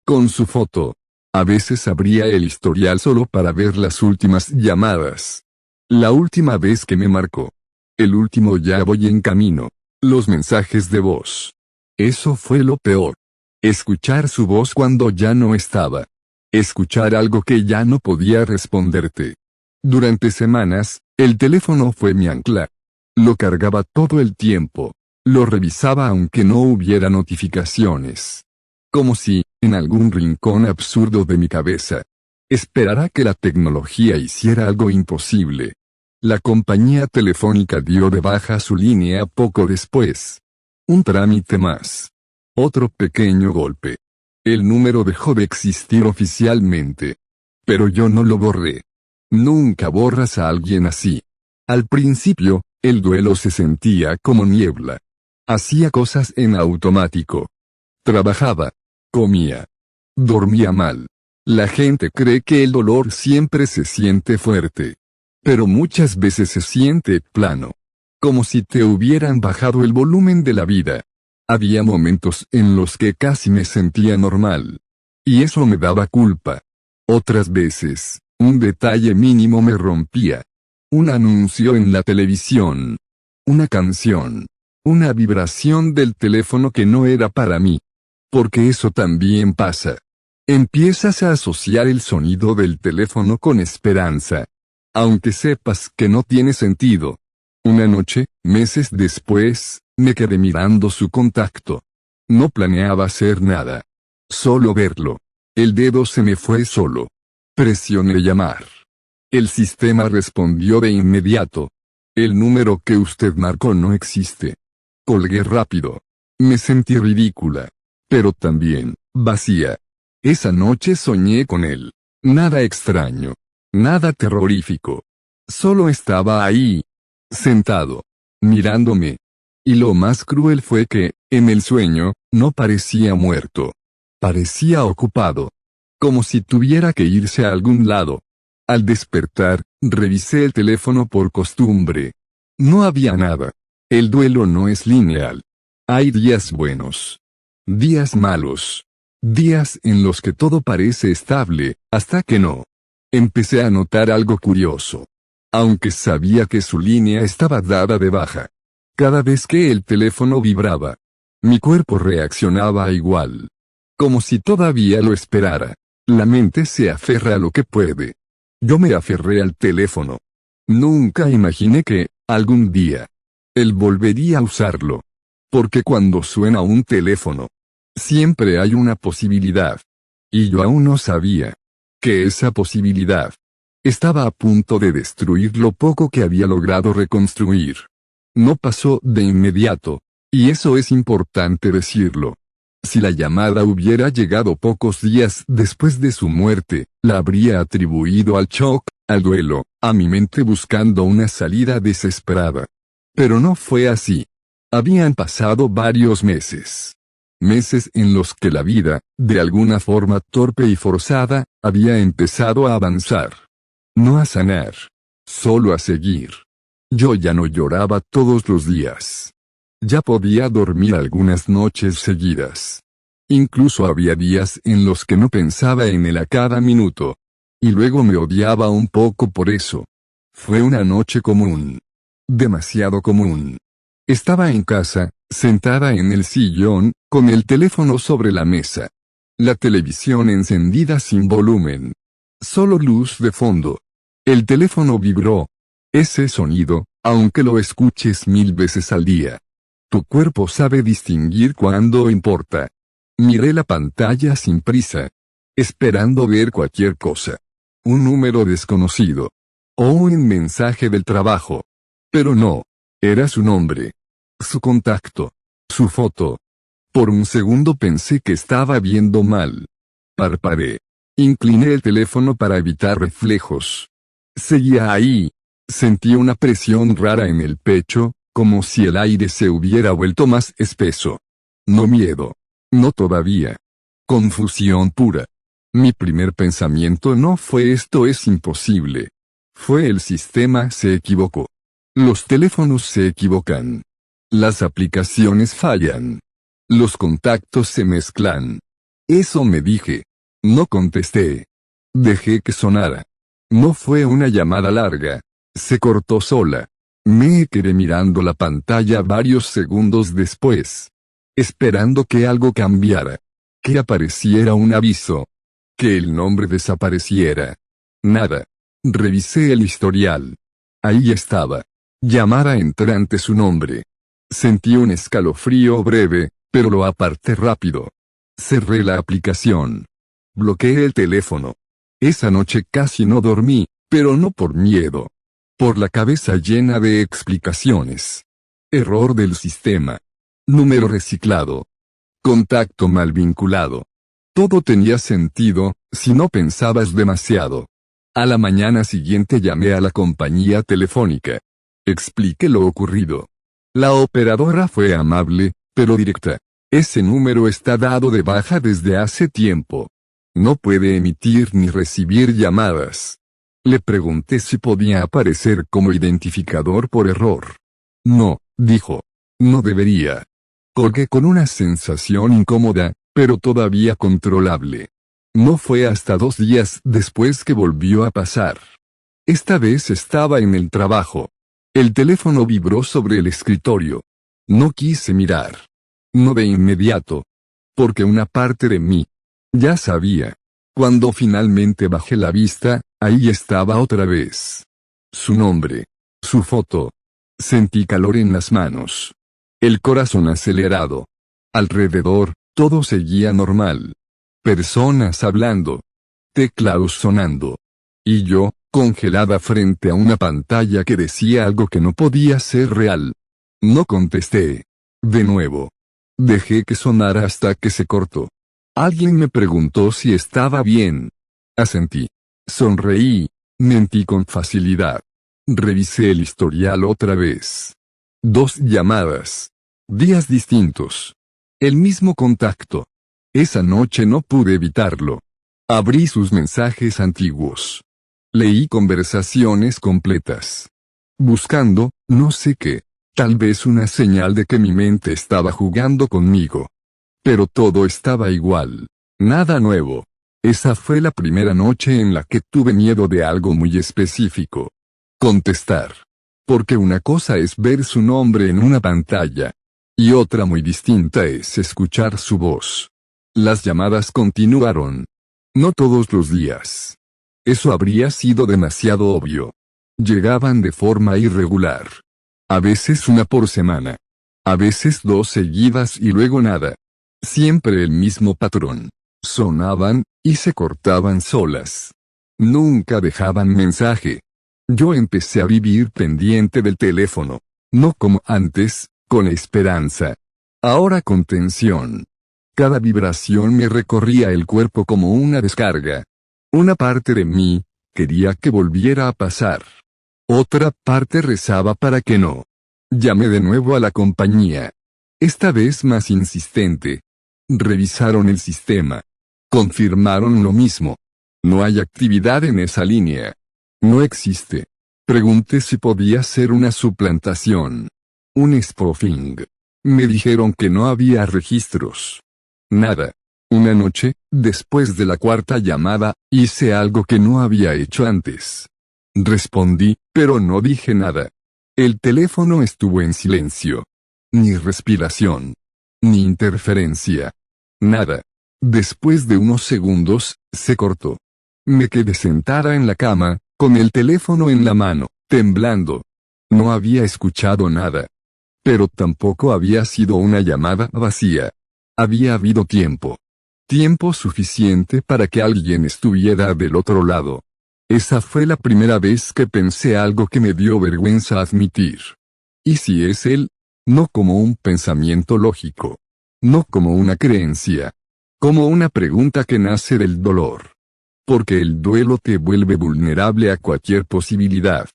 Con su foto. A veces abría el historial solo para ver las últimas llamadas. La última vez que me marcó. El último ya voy en camino. Los mensajes de voz. Eso fue lo peor. Escuchar su voz cuando ya no estaba. Escuchar algo que ya no podía responderte. Durante semanas, el teléfono fue mi ancla. Lo cargaba todo el tiempo. Lo revisaba aunque no hubiera notificaciones. Como si, en algún rincón absurdo de mi cabeza, esperara que la tecnología hiciera algo imposible. La compañía telefónica dio de baja su línea poco después. Un trámite más. Otro pequeño golpe. El número dejó de existir oficialmente. Pero yo no lo borré. Nunca borras a alguien así. Al principio, el duelo se sentía como niebla. Hacía cosas en automático. Trabajaba. Comía. Dormía mal. La gente cree que el dolor siempre se siente fuerte. Pero muchas veces se siente plano. Como si te hubieran bajado el volumen de la vida. Había momentos en los que casi me sentía normal. Y eso me daba culpa. Otras veces, un detalle mínimo me rompía. Un anuncio en la televisión. Una canción. Una vibración del teléfono que no era para mí. Porque eso también pasa. Empiezas a asociar el sonido del teléfono con esperanza. Aunque sepas que no tiene sentido. Una noche, meses después, me quedé mirando su contacto. No planeaba hacer nada. Solo verlo. El dedo se me fue solo. Presioné llamar. El sistema respondió de inmediato. El número que usted marcó no existe. Colgué rápido. Me sentí ridícula. Pero también, vacía. Esa noche soñé con él. Nada extraño. Nada terrorífico. Solo estaba ahí. Sentado. Mirándome. Y lo más cruel fue que, en el sueño, no parecía muerto. Parecía ocupado. Como si tuviera que irse a algún lado. Al despertar, revisé el teléfono por costumbre. No había nada. El duelo no es lineal. Hay días buenos. Días malos. Días en los que todo parece estable, hasta que no. Empecé a notar algo curioso. Aunque sabía que su línea estaba dada de baja. Cada vez que el teléfono vibraba, mi cuerpo reaccionaba igual. Como si todavía lo esperara. La mente se aferra a lo que puede. Yo me aferré al teléfono. Nunca imaginé que, algún día, él volvería a usarlo. Porque cuando suena un teléfono, siempre hay una posibilidad. Y yo aún no sabía que esa posibilidad estaba a punto de destruir lo poco que había logrado reconstruir. No pasó de inmediato, y eso es importante decirlo. Si la llamada hubiera llegado pocos días después de su muerte, la habría atribuido al shock, al duelo, a mi mente buscando una salida desesperada. Pero no fue así. Habían pasado varios meses. Meses en los que la vida, de alguna forma torpe y forzada, había empezado a avanzar. No a sanar. Solo a seguir. Yo ya no lloraba todos los días. Ya podía dormir algunas noches seguidas. Incluso había días en los que no pensaba en él a cada minuto. Y luego me odiaba un poco por eso. Fue una noche común. Demasiado común. Estaba en casa, sentada en el sillón, con el teléfono sobre la mesa. La televisión encendida sin volumen. Solo luz de fondo. El teléfono vibró. Ese sonido, aunque lo escuches 1000 veces al día. Tu cuerpo sabe distinguir cuándo importa. Miré la pantalla sin prisa. Esperando ver cualquier cosa. Un número desconocido. O un mensaje del trabajo. Pero no. Era su nombre. Su contacto. Su foto. Por un segundo pensé que estaba viendo mal. Parpadeé. Incliné el teléfono para evitar reflejos. Seguía ahí. Sentí una presión rara en el pecho, como si el aire se hubiera vuelto más espeso. No miedo. No todavía. Confusión pura. Mi primer pensamiento no fue esto es imposible. Fue el sistema se equivocó. Los teléfonos se equivocan. Las aplicaciones fallan. Los contactos se mezclan. Eso me dije. No contesté. Dejé que sonara. No fue una llamada larga. Se cortó sola. Me quedé mirando la pantalla varios segundos después. Esperando que algo cambiara. Que apareciera un aviso. Que el nombre desapareciera. Nada. Revisé el historial. Ahí estaba. Llamada entrante su nombre. Sentí un escalofrío breve, pero lo aparté rápido. Cerré la aplicación. Bloqueé el teléfono. Esa noche casi no dormí, pero no por miedo. Por la cabeza llena de explicaciones. Error del sistema. Número reciclado. Contacto mal vinculado. Todo tenía sentido, si no pensabas demasiado. A la mañana siguiente llamé a la compañía telefónica. Expliqué lo ocurrido. La operadora fue amable, pero directa. Ese número está dado de baja desde hace tiempo. No puede emitir ni recibir llamadas. Le pregunté si podía aparecer como identificador por error. No, dijo. No debería. Colgué con una sensación incómoda, pero todavía controlable. No fue hasta 2 días después que volvió a pasar. Esta vez estaba en el trabajo. El teléfono vibró sobre el escritorio. No quise mirar. No de inmediato. Porque una parte de mí ya sabía. Cuando finalmente bajé la vista, ahí estaba otra vez. Su nombre. Su foto. Sentí calor en las manos. El corazón acelerado. Alrededor, todo seguía normal. Personas hablando. Teclados sonando. Y yo, congelada frente a una pantalla que decía algo que no podía ser real. No contesté. De nuevo. Dejé que sonara hasta que se cortó. Alguien me preguntó si estaba bien. Asentí. Sonreí. Mentí con facilidad. Revisé el historial otra vez. 2 llamadas. Días distintos. El mismo contacto. Esa noche no pude evitarlo. Abrí sus mensajes antiguos. Leí conversaciones completas. Buscando, no sé qué. Tal vez una señal de que mi mente estaba jugando conmigo. Pero todo estaba igual. Nada nuevo. Esa fue la primera noche en la que tuve miedo de algo muy específico. Contestar. Porque una cosa es ver su nombre en una pantalla. Y otra muy distinta es escuchar su voz. Las llamadas continuaron. No todos los días. Eso habría sido demasiado obvio. Llegaban de forma irregular. A veces una por semana. A veces 2 seguidas y luego nada. Siempre el mismo patrón. Sonaban, y se cortaban solas. Nunca dejaban mensaje. Yo empecé a vivir pendiente del teléfono. No como antes, con esperanza. Ahora con tensión. Cada vibración me recorría el cuerpo como una descarga. Una parte de mí, quería que volviera a pasar. Otra parte rezaba para que no. Llamé de nuevo a la compañía. Esta vez más insistente. Revisaron el sistema. Confirmaron lo mismo. No hay actividad en esa línea. No existe. Pregunté si podía ser una suplantación. Un spoofing. Me dijeron que no había registros. Nada. Una noche, después de la 4ª llamada, hice algo que no había hecho antes. Respondí, pero no dije nada. El teléfono estuvo en silencio. Ni respiración. Ni interferencia. Nada. Después de unos segundos, se cortó. Me quedé sentada en la cama, con el teléfono en la mano, temblando. No había escuchado nada. Pero tampoco había sido una llamada vacía. Había habido tiempo. Tiempo suficiente para que alguien estuviera del otro lado. Esa fue la primera vez que pensé algo que me dio vergüenza admitir. ¿Y si es él? No como un pensamiento lógico. No como una creencia. Como una pregunta que nace del dolor. Porque el duelo te vuelve vulnerable a cualquier posibilidad.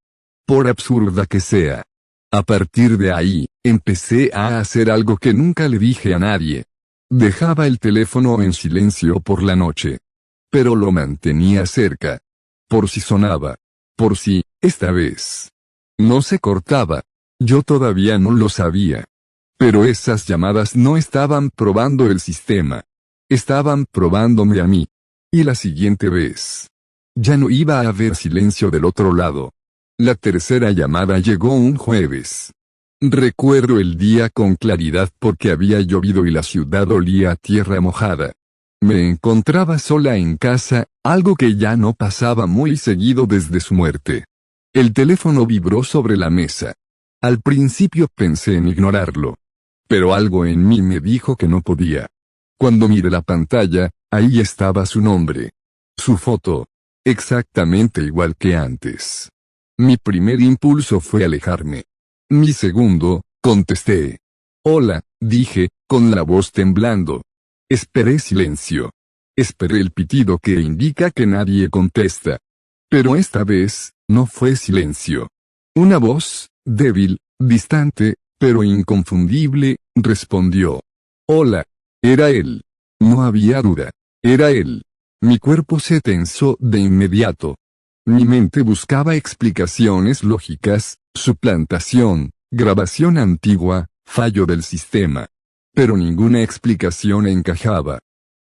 Por absurda que sea. A partir de ahí, empecé a hacer algo que nunca le dije a nadie. Dejaba el teléfono en silencio por la noche. Pero lo mantenía cerca. Por si sonaba. Por si, esta vez. No se cortaba. Yo todavía no lo sabía. Pero esas llamadas no estaban probando el sistema. Estaban probándome a mí. Y la siguiente vez. Ya no iba a haber silencio del otro lado. La 3ª llamada llegó un jueves. Recuerdo el día con claridad porque había llovido y la ciudad olía a tierra mojada. Me encontraba sola en casa, algo que ya no pasaba muy seguido desde su muerte. El teléfono vibró sobre la mesa. Al principio pensé en ignorarlo. Pero algo en mí me dijo que no podía. Cuando miré la pantalla, ahí estaba su nombre. Su foto. Exactamente igual que antes. Mi primer impulso fue alejarme. Mi segundo, contesté. Hola, dije, con la voz temblando. Esperé silencio. Esperé el pitido que indica que nadie contesta. Pero esta vez, no fue silencio. Una voz, débil, distante, pero inconfundible, respondió. Hola. Era él. No había duda. Era él. Mi cuerpo se tensó de inmediato. Mi mente buscaba explicaciones lógicas, suplantación, grabación antigua, fallo del sistema. Pero ninguna explicación encajaba.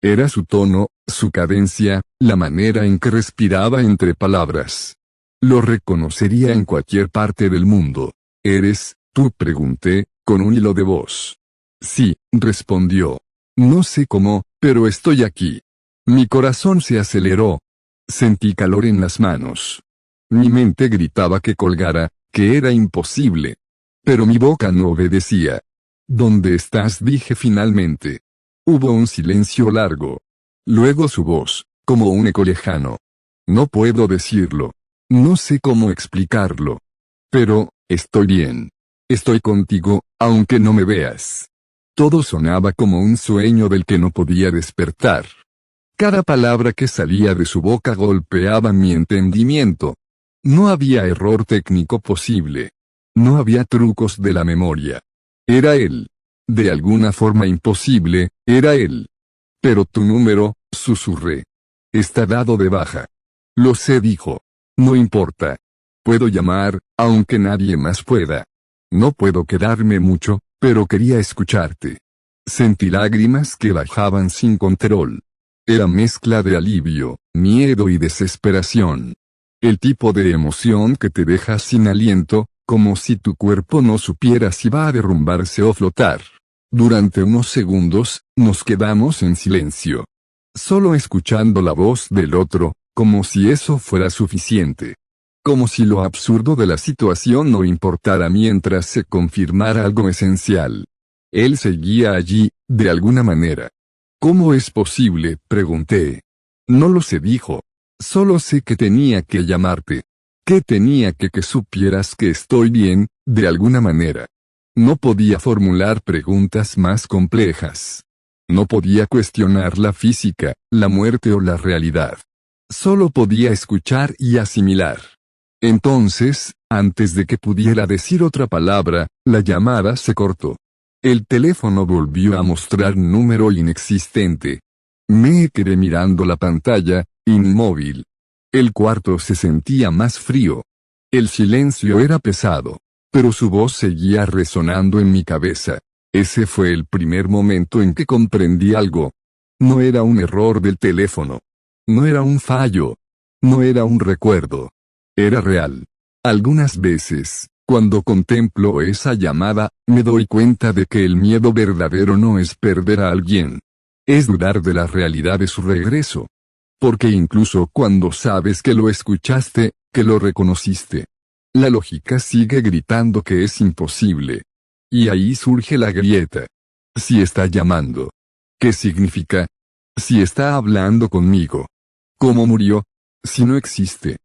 Era su tono, su cadencia, la manera en que respiraba entre palabras. Lo reconocería en cualquier parte del mundo. ¿Eres tú? Pregunté, con un hilo de voz. Sí, respondió. No sé cómo, pero estoy aquí. Mi corazón se aceleró. Sentí calor en las manos. Mi mente gritaba que colgara, que era imposible. Pero mi boca no obedecía. ¿Dónde estás?, dije finalmente. Hubo un silencio largo. Luego su voz, como un eco lejano. No puedo decirlo. No sé cómo explicarlo. Pero, estoy bien. Estoy contigo, aunque no me veas. Todo sonaba como un sueño del que no podía despertar. Cada palabra que salía de su boca golpeaba mi entendimiento. No había error técnico posible. No había trucos de la memoria. Era él. De alguna forma imposible, era él. Pero tu número, susurré. Está dado de baja. Lo sé, dijo. No importa. Puedo llamar, aunque nadie más pueda. No puedo quedarme mucho, pero quería escucharte. Sentí lágrimas que bajaban sin control. Era mezcla de alivio, miedo y desesperación. El tipo de emoción que te deja sin aliento, como si tu cuerpo no supiera si va a derrumbarse o flotar. Durante unos segundos, nos quedamos en silencio. Solo escuchando la voz del otro, como si eso fuera suficiente. Como si lo absurdo de la situación no importara mientras se confirmara algo esencial. Él seguía allí, de alguna manera. ¿Cómo es posible?, pregunté. No lo sé, dijo. Solo sé que tenía que llamarte. Que tenía que supieras que estoy bien, de alguna manera. No podía formular preguntas más complejas. No podía cuestionar la física, la muerte o la realidad. Solo podía escuchar y asimilar. Entonces, antes de que pudiera decir otra palabra, la llamada se cortó. El teléfono volvió a mostrar número inexistente. Me quedé mirando la pantalla, inmóvil. El cuarto se sentía más frío. El silencio era pesado, pero su voz seguía resonando en mi cabeza. Ese fue el primer momento en que comprendí algo. No era un error del teléfono. No era un fallo. No era un recuerdo. Era real. Algunas veces, cuando contemplo esa llamada, me doy cuenta de que el miedo verdadero no es perder a alguien. Es dudar de la realidad de su regreso. Porque incluso cuando sabes que lo escuchaste, que lo reconociste, la lógica sigue gritando que es imposible. Y ahí surge la grieta. Si está llamando. ¿Qué significa? Si está hablando conmigo. ¿Cómo murió? Si no existe.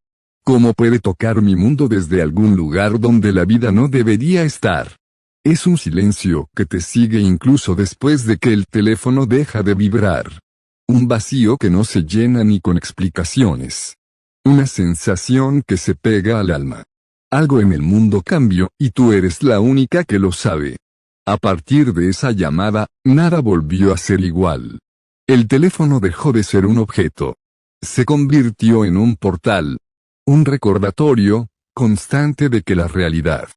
¿Cómo puede tocar mi mundo desde algún lugar donde la vida no debería estar? Es un silencio que te sigue incluso después de que el teléfono deja de vibrar. Un vacío que no se llena ni con explicaciones. Una sensación que se pega al alma. Algo en el mundo cambió y tú eres la única que lo sabe. A partir de esa llamada, nada volvió a ser igual. El teléfono dejó de ser un objeto. Se convirtió en un portal. Un recordatorio constante de que la realidad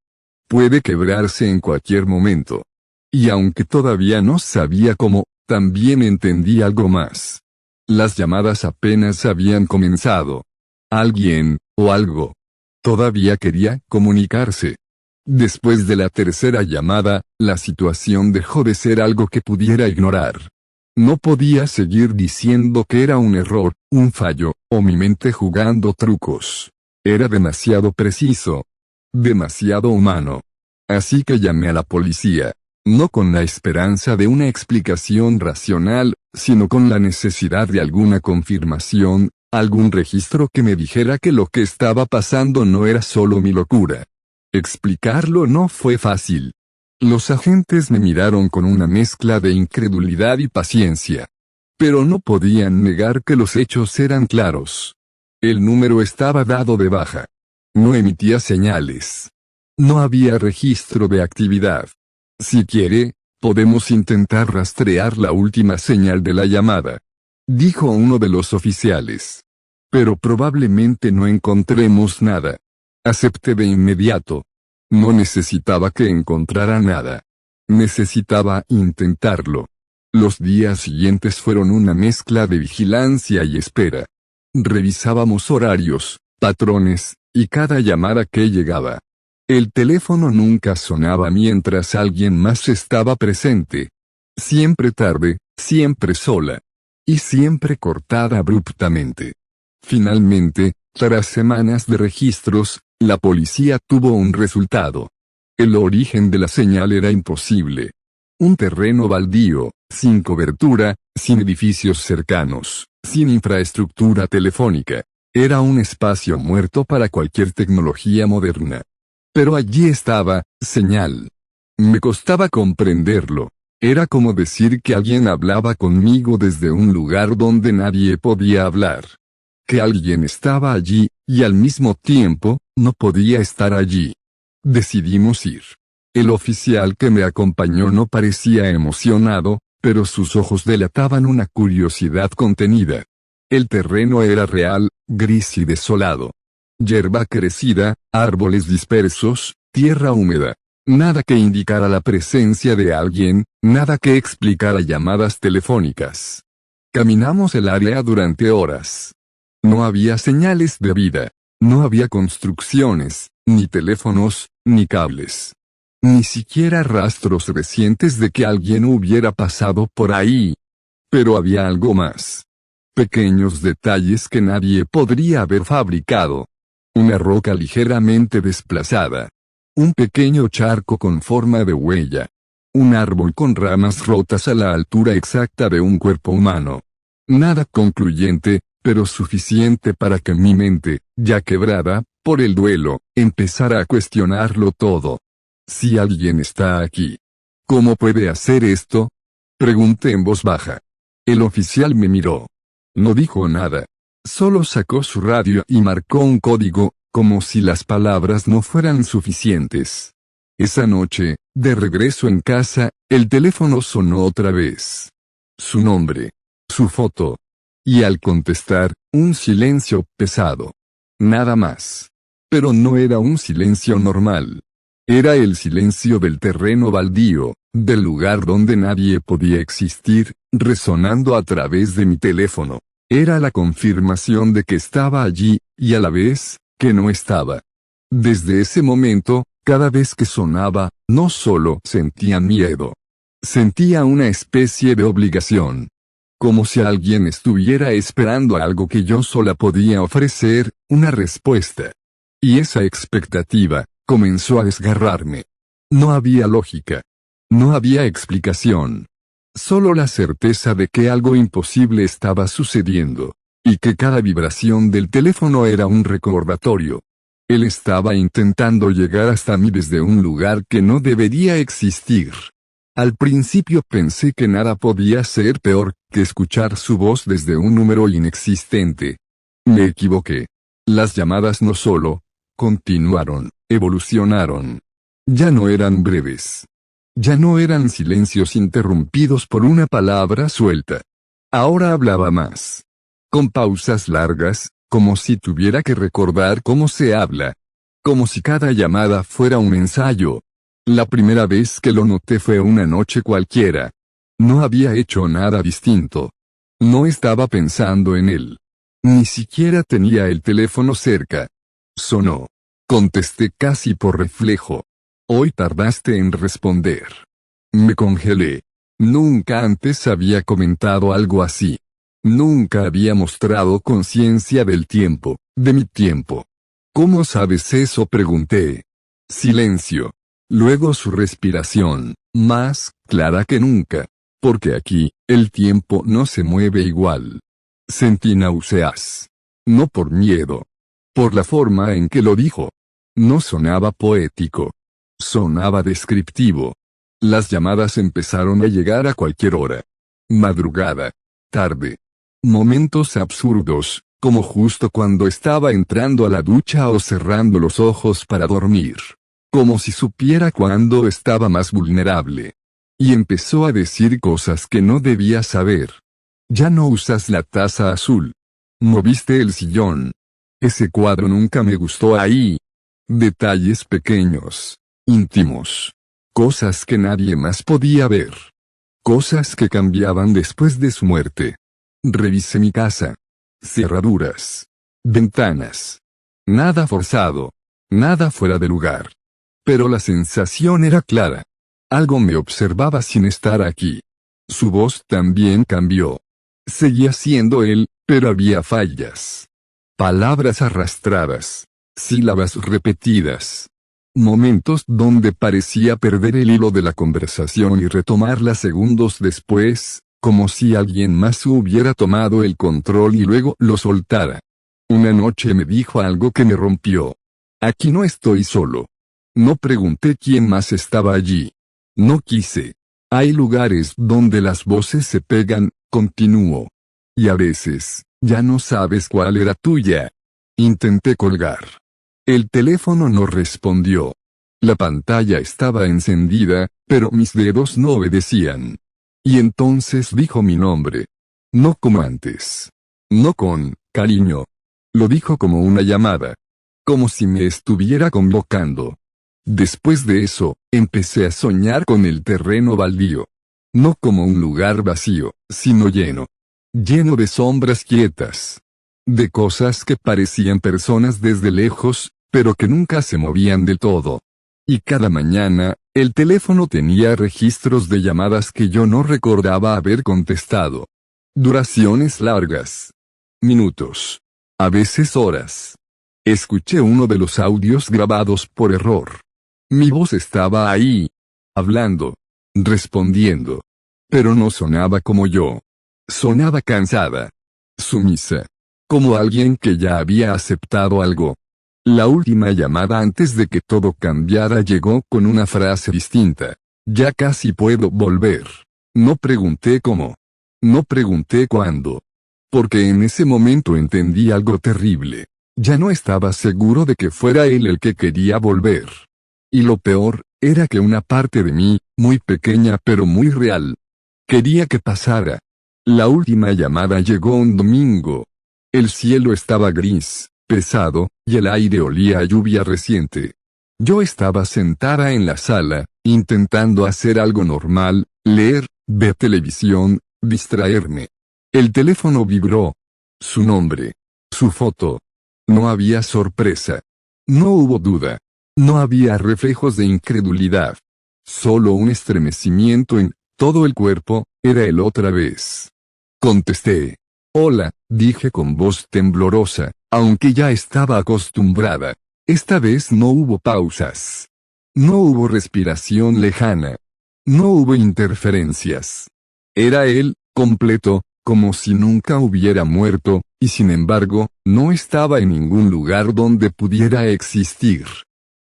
puede quebrarse en cualquier momento. Y aunque todavía no sabía cómo, también entendí algo más. Las llamadas apenas habían comenzado. Alguien, o algo, todavía quería comunicarse. Después de la tercera llamada, la situación dejó de ser algo que pudiera ignorar. No podía seguir diciendo que era un error, un fallo, o mi mente jugando trucos. Era demasiado preciso. Demasiado humano. Así que llamé a la policía. No con la esperanza de una explicación racional, sino con la necesidad de alguna confirmación, algún registro que me dijera que lo que estaba pasando no era solo mi locura. Explicarlo no fue fácil. Los agentes me miraron con una mezcla de incredulidad y paciencia. Pero no podían negar que los hechos eran claros. El número estaba dado de baja. No emitía señales. No había registro de actividad. Si quiere, podemos intentar rastrear la última señal de la llamada, dijo uno de los oficiales. Pero probablemente no encontremos nada. Acepté de inmediato. No necesitaba que encontrara nada. Necesitaba intentarlo. Los días siguientes fueron una mezcla de vigilancia y espera. Revisábamos horarios, patrones, y cada llamada que llegaba. El teléfono nunca sonaba mientras alguien más estaba presente. Siempre tarde, siempre sola. Y siempre cortada abruptamente. Finalmente, tras semanas de registros, la policía tuvo un resultado. El origen de la señal era imposible. Un terreno baldío, sin cobertura, sin edificios cercanos, sin infraestructura telefónica. Era un espacio muerto para cualquier tecnología moderna. Pero allí estaba, señal. Me costaba comprenderlo. Era como decir que alguien hablaba conmigo desde un lugar donde nadie podía hablar. Que alguien estaba allí, y al mismo tiempo, no podía estar allí. Decidimos ir. El oficial que me acompañó no parecía emocionado, pero sus ojos delataban una curiosidad contenida. El terreno era real, gris y desolado. Hierba crecida, árboles dispersos, tierra húmeda. Nada que indicara la presencia de alguien, nada que explicara llamadas telefónicas. Caminamos el área durante horas. No había señales de vida. No había construcciones, ni teléfonos, ni cables. Ni siquiera rastros recientes de que alguien hubiera pasado por ahí. Pero había algo más. Pequeños detalles que nadie podría haber fabricado. Una roca ligeramente desplazada. Un pequeño charco con forma de huella. Un árbol con ramas rotas a la altura exacta de un cuerpo humano. Nada concluyente, pero suficiente para que mi mente, ya quebrada, por el duelo, empezara a cuestionarlo todo. Si alguien está aquí. ¿Cómo puede hacer esto? Pregunté en voz baja. El oficial me miró. No dijo nada. Solo sacó su radio y marcó un código, como si las palabras no fueran suficientes. Esa noche, de regreso en casa, el teléfono sonó otra vez. Su nombre. Su foto. Y al contestar, un silencio pesado. Nada más. Pero no era un silencio normal. Era el silencio del terreno baldío, del lugar donde nadie podía existir, resonando a través de mi teléfono. Era la confirmación de que estaba allí, y a la vez, que no estaba. Desde ese momento, cada vez que sonaba, no solo sentía miedo. Sentía una especie de obligación. Como si alguien estuviera esperando algo que yo sola podía ofrecer, una respuesta. Y esa expectativa comenzó a desgarrarme. No había lógica. No había explicación. Solo la certeza de que algo imposible estaba sucediendo. Y que cada vibración del teléfono era un recordatorio. Él estaba intentando llegar hasta mí desde un lugar que no debería existir. Al principio pensé que nada podía ser peor que escuchar su voz desde un número inexistente. Me equivoqué. Las llamadas no solo continuaron, evolucionaron. Ya no eran breves. Ya no eran silencios interrumpidos por una palabra suelta. Ahora hablaba más. Con pausas largas, como si tuviera que recordar cómo se habla. Como si cada llamada fuera un ensayo. La primera vez que lo noté fue una noche cualquiera. No había hecho nada distinto. No estaba pensando en él. Ni siquiera tenía el teléfono cerca. Sonó. Contesté casi por reflejo. Hoy tardaste en responder. Me congelé. Nunca antes había comentado algo así. Nunca había mostrado conciencia del tiempo, de mi tiempo. ¿Cómo sabes eso? Pregunté. Silencio. Luego su respiración, más clara que nunca. Porque aquí, el tiempo no se mueve igual. Sentí náuseas. No por miedo. Por la forma en que lo dijo. No sonaba poético. Sonaba descriptivo. Las llamadas empezaron a llegar a cualquier hora. Madrugada. Tarde. Momentos absurdos, como justo cuando estaba entrando a la ducha o cerrando los ojos para dormir. Como si supiera cuándo estaba más vulnerable. Y empezó a decir cosas que no debía saber. Ya no usas la taza azul. Moviste el sillón. Ese cuadro nunca me gustó ahí. Detalles pequeños, íntimos. Cosas que nadie más podía ver. Cosas que cambiaban después de su muerte. Revisé mi casa. Cerraduras. Ventanas. Nada forzado. Nada fuera de lugar. Pero la sensación era clara. Algo me observaba sin estar aquí. Su voz también cambió. Seguía siendo él, pero había fallas. Palabras arrastradas. Sílabas repetidas. Momentos donde parecía perder el hilo de la conversación y retomarla segundos después, como si alguien más hubiera tomado el control y luego lo soltara. Una noche me dijo algo que me rompió. Aquí no estoy solo. No pregunté quién más estaba allí. No quise. Hay lugares donde las voces se pegan, continuó. Y a veces, ya no sabes cuál era tuya. Intenté colgar. El teléfono no respondió. La pantalla estaba encendida, pero mis dedos no obedecían. Y entonces dijo mi nombre. No como antes. No con cariño. Lo dijo como una llamada. Como si me estuviera convocando. Después de eso, empecé a soñar con el terreno baldío. No como un lugar vacío, sino lleno. Lleno de sombras quietas. De cosas que parecían personas desde lejos, pero que nunca se movían del todo. Y cada mañana, el teléfono tenía registros de llamadas que yo no recordaba haber contestado. Duraciones largas. Minutos. A veces horas. Escuché uno de los audios grabados por error. Mi voz estaba ahí. Hablando. Respondiendo. Pero no sonaba como yo. Sonaba cansada. Sumisa. Como alguien que ya había aceptado algo. La última llamada antes de que todo cambiara llegó con una frase distinta. Ya casi puedo volver. No pregunté cómo. No pregunté cuándo. Porque en ese momento entendí algo terrible. Ya no estaba seguro de que fuera él el que quería volver. Y lo peor, era que una parte de mí, muy pequeña pero muy real, quería que pasara. La última llamada llegó un domingo. El cielo estaba gris, pesado, y el aire olía a lluvia reciente. Yo estaba sentada en la sala, intentando hacer algo normal, leer, ver televisión, distraerme. El teléfono vibró. Su nombre. Su foto. No había sorpresa. No hubo duda. No había reflejos de incredulidad. Solo un estremecimiento en todo el cuerpo, era él otra vez. Contesté. Hola, dije con voz temblorosa, aunque ya estaba acostumbrada. Esta vez no hubo pausas. No hubo respiración lejana. No hubo interferencias. Era él, completo, como si nunca hubiera muerto, y sin embargo, no estaba en ningún lugar donde pudiera existir.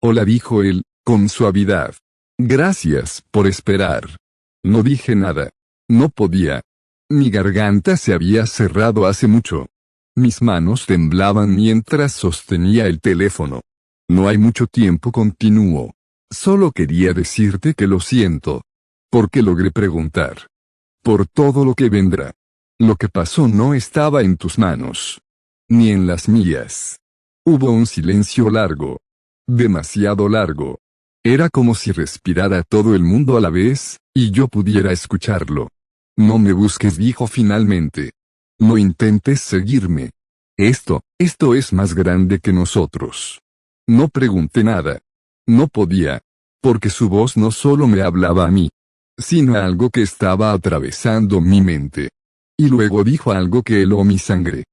Hola, dijo él, con suavidad. Gracias por esperar. No dije nada. No podía. Mi garganta se había cerrado hace mucho. Mis manos temblaban mientras sostenía el teléfono. No hay mucho tiempo, continuó. Solo quería decirte que lo siento. Porque logré preguntar. Por todo lo que vendrá. Lo que pasó no estaba en tus manos. Ni en las mías. Hubo un silencio largo. Demasiado largo. Era como si respirara todo el mundo a la vez, y yo pudiera escucharlo. No me busques, dijo finalmente. No intentes seguirme. Esto es más grande que nosotros. No pregunté nada. No podía. Porque su voz no solo me hablaba a mí, sino a algo que estaba atravesando mi mente. Y luego dijo algo que heló mi sangre.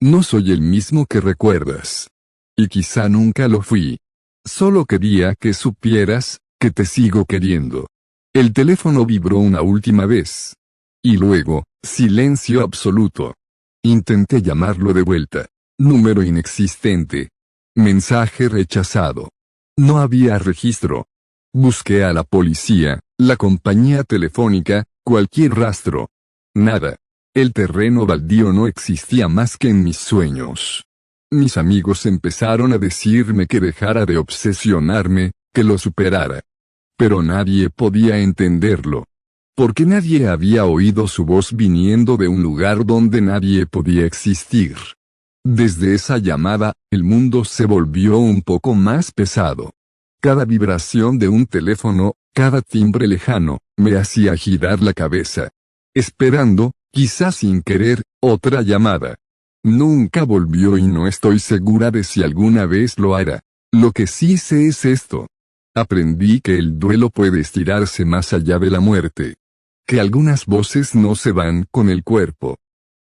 No soy el mismo que recuerdas. Y quizá nunca lo fui. Solo quería que supieras, que te sigo queriendo. El teléfono vibró una última vez. Y luego, silencio absoluto. Intenté llamarlo de vuelta. Número inexistente. Mensaje rechazado. No había registro. Busqué a la policía, la compañía telefónica, cualquier rastro. Nada. El terreno baldío no existía más que en mis sueños. Mis amigos empezaron a decirme que dejara de obsesionarme, que lo superara. Pero nadie podía entenderlo. Porque nadie había oído su voz viniendo de un lugar donde nadie podía existir. Desde esa llamada, el mundo se volvió un poco más pesado. Cada vibración de un teléfono, cada timbre lejano, me hacía girar la cabeza. Esperando, quizás sin querer, otra llamada. Nunca volvió y no estoy segura de si alguna vez lo hará. Lo que sí sé es esto. Aprendí que el duelo puede estirarse más allá de la muerte. Que algunas voces no se van con el cuerpo.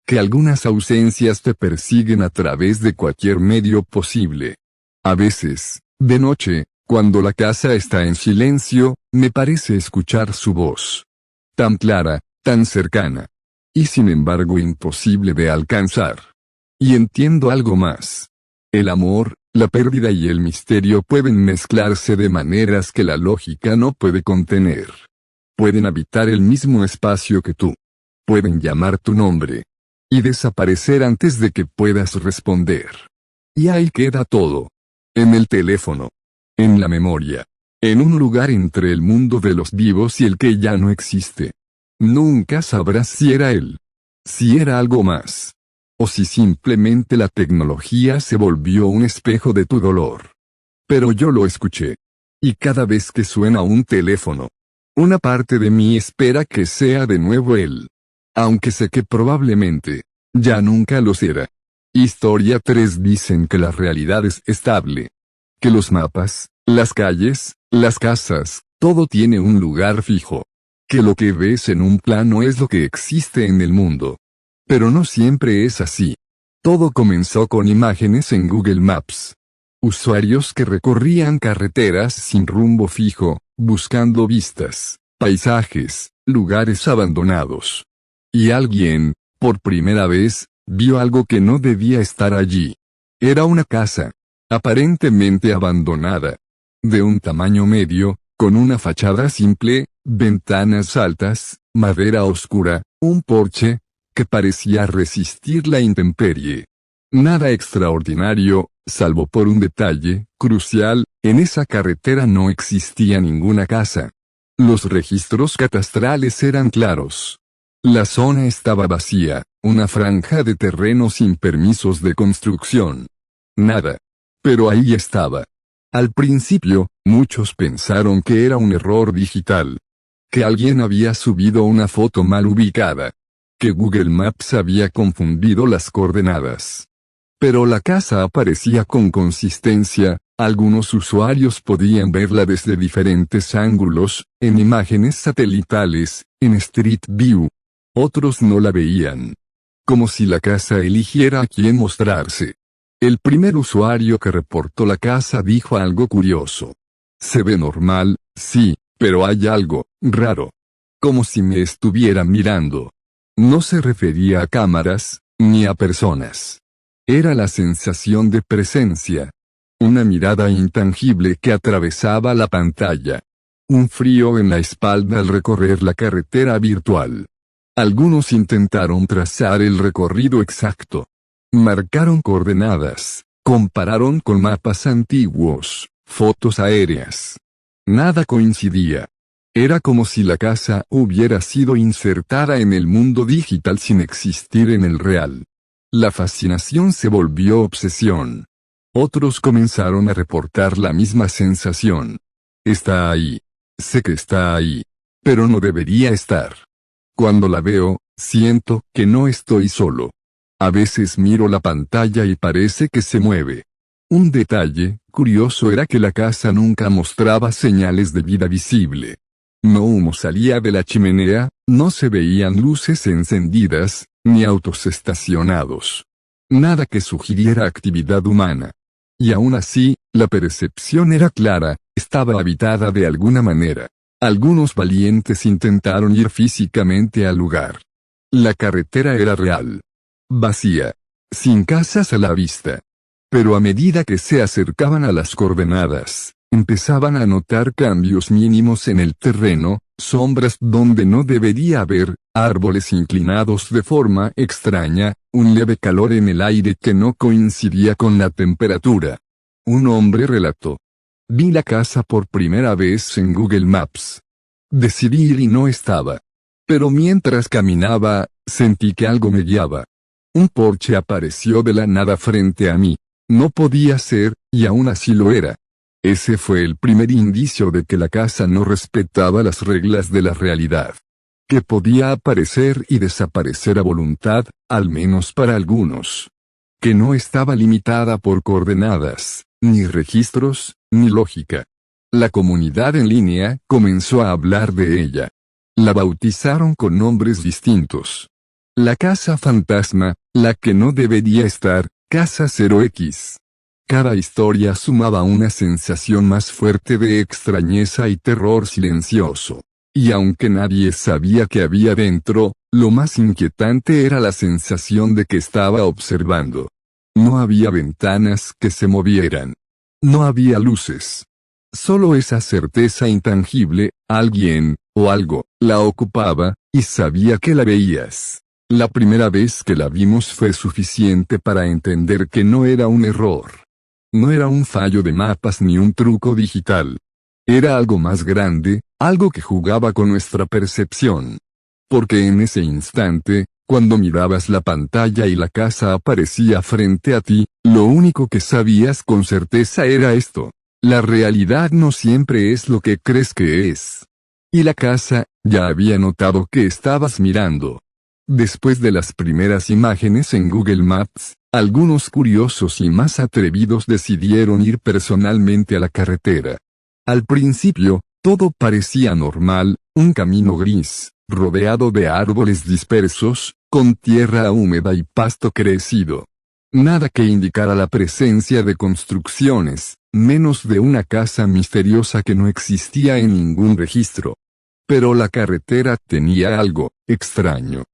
Que algunas ausencias te persiguen a través de cualquier medio posible. A veces, de noche, Cuando la casa está en silencio, me parece escuchar su voz. Tan clara, tan cercana. Y sin embargo imposible de alcanzar. Y entiendo algo más. El amor, la pérdida y el misterio pueden mezclarse de maneras que la lógica no puede contener. Pueden habitar el mismo espacio que tú. Pueden llamar tu nombre. Y desaparecer antes de que puedas responder. Y ahí queda todo. En el teléfono. En la memoria. En un lugar entre el mundo de los vivos y el que ya no existe. Nunca sabrás si era él. Si era algo más. O si simplemente la tecnología se volvió un espejo de tu dolor. Pero yo lo escuché. Y cada vez que suena un teléfono, una parte de mí espera que sea de nuevo él. Aunque sé que probablemente, ya nunca lo será. Historia 3 dicen que la realidad es estable. Que los mapas, las calles, las casas, todo tiene un lugar fijo. Que lo que ves en un plano es lo que existe en el mundo. Pero no siempre es así. Todo comenzó con imágenes en Google Maps. Usuarios que recorrían carreteras sin rumbo fijo, buscando vistas, paisajes, lugares abandonados. Y alguien, por primera vez, vio algo que no debía estar allí. Era una casa. Aparentemente abandonada. De un tamaño medio, con una fachada simple, ventanas altas, madera oscura, un porche, que parecía resistir la intemperie. Nada extraordinario, salvo por un detalle, crucial, en esa carretera no existía ninguna casa. Los registros catastrales eran claros. La zona estaba vacía, una franja de terreno sin permisos de construcción. Nada. Pero ahí estaba. Al principio, muchos pensaron que era un error digital. Que alguien había subido una foto mal ubicada. Que Google Maps había confundido las coordenadas. Pero la casa aparecía con consistencia, algunos usuarios podían verla desde diferentes ángulos, en imágenes satelitales, en Street View. Otros no la veían. Como si la casa eligiera a quién mostrarse. El primer usuario que reportó la casa dijo algo curioso. Se ve normal, sí, pero hay algo raro. Como si me estuviera mirando. No se refería a cámaras, ni a personas. Era la sensación de presencia. Una mirada intangible que atravesaba la pantalla. Un frío en la espalda al recorrer la carretera virtual. Algunos intentaron trazar el recorrido exacto. Marcaron coordenadas, compararon con mapas antiguos, fotos aéreas. Nada coincidía. Era como si la casa hubiera sido insertada en el mundo digital sin existir en el real. La fascinación se volvió obsesión. Otros comenzaron a reportar la misma sensación. Está ahí. Sé que está ahí. Pero no debería estar. Cuando la veo, siento que no estoy solo. A veces miro la pantalla y parece que se mueve. Un detalle curioso era que la casa nunca mostraba señales de vida visible. No humo salía de la chimenea, no se veían luces encendidas, ni autos estacionados. Nada que sugiriera actividad humana. Y aún así, la percepción era clara, estaba habitada de alguna manera. Algunos valientes intentaron ir físicamente al lugar. La carretera era real. Vacía. Sin casas a la vista. Pero a medida que se acercaban a las coordenadas, empezaban a notar cambios mínimos en el terreno, sombras donde no debería haber, árboles inclinados de forma extraña, un leve calor en el aire que no coincidía con la temperatura. Un hombre relató. Vi la casa por primera vez en Google Maps. Decidí ir y no estaba. Pero mientras caminaba, sentí que algo me guiaba. Un porche apareció de la nada frente a mí. No podía ser, y aún así lo era. Ese fue el primer indicio de que la casa no respetaba las reglas de la realidad. Que podía aparecer y desaparecer a voluntad, al menos para algunos. Que no estaba limitada por coordenadas, ni registros, ni lógica. La comunidad en línea comenzó a hablar de ella. La bautizaron con nombres distintos. La casa fantasma, la que no debería estar, Casa 0X. Cada historia sumaba una sensación más fuerte de extrañeza y terror silencioso. Y aunque nadie sabía qué había dentro, lo más inquietante era la sensación de que estaba observando. No había ventanas que se movieran. No había luces. Solo esa certeza intangible, alguien, o algo, la ocupaba, y sabía que la veías. La primera vez que la vimos fue suficiente para entender que no era un error. No era un fallo de mapas ni un truco digital. Era algo más grande, algo que jugaba con nuestra percepción. Porque en ese instante, cuando mirabas la pantalla y la casa aparecía frente a ti, lo único que sabías con certeza era esto: la realidad no siempre es lo que crees que es. Y la casa, ya había notado que estabas mirando. Después de las primeras imágenes en Google Maps, algunos curiosos y más atrevidos decidieron ir personalmente a la carretera. Al principio, todo parecía normal, un camino gris, rodeado de árboles dispersos, con tierra húmeda y pasto crecido. Nada que indicara la presencia de construcciones, menos de una casa misteriosa que no existía en ningún registro. Pero la carretera tenía algo extraño.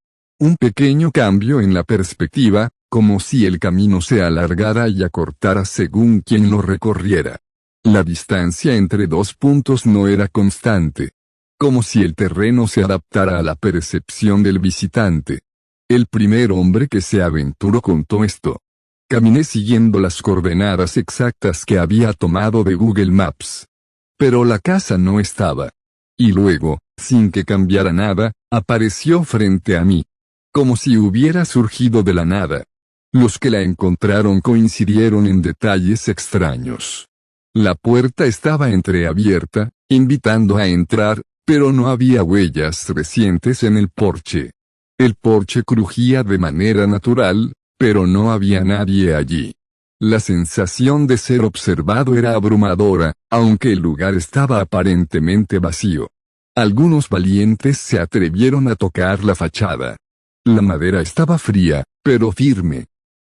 Un pequeño cambio en la perspectiva, como si el camino se alargara y acortara según quien lo recorriera. La distancia entre dos puntos no era constante. Como si el terreno se adaptara a la percepción del visitante. El primer hombre que se aventuró contó esto. Caminé siguiendo las coordenadas exactas que había tomado de Google Maps. Pero la casa no estaba. Y luego, sin que cambiara nada, apareció frente a mí. Como si hubiera surgido de la nada. Los que la encontraron coincidieron en detalles extraños. La puerta estaba entreabierta, invitando a entrar, pero no había huellas recientes en el porche. El porche crujía de manera natural, pero no había nadie allí. La sensación de ser observado era abrumadora, aunque el lugar estaba aparentemente vacío. Algunos valientes se atrevieron a tocar la fachada. La madera estaba fría, pero firme.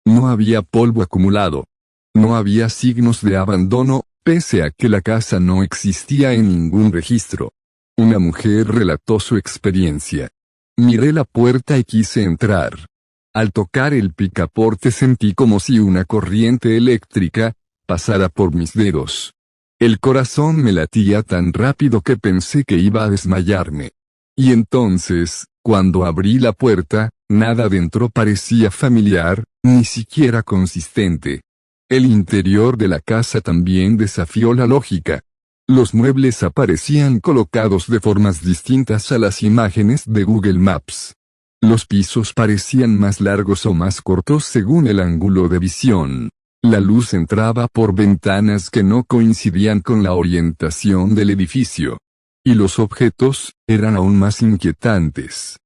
No había polvo acumulado. No había signos de abandono, pese a que la casa no existía en ningún registro. Una mujer relató su experiencia. Miré la puerta y quise entrar. Al tocar el picaporte sentí como si una corriente eléctrica pasara por mis dedos. El corazón me latía tan rápido que pensé que iba a desmayarme. Y entonces, cuando abrí la puerta, nada dentro parecía familiar, ni siquiera consistente. El interior de la casa también desafió la lógica. Los muebles aparecían colocados de formas distintas a las imágenes de Google Maps. Los pisos parecían más largos o más cortos según el ángulo de visión. La luz entraba por ventanas que no coincidían con la orientación del edificio. Y los objetos eran aún más inquietantes.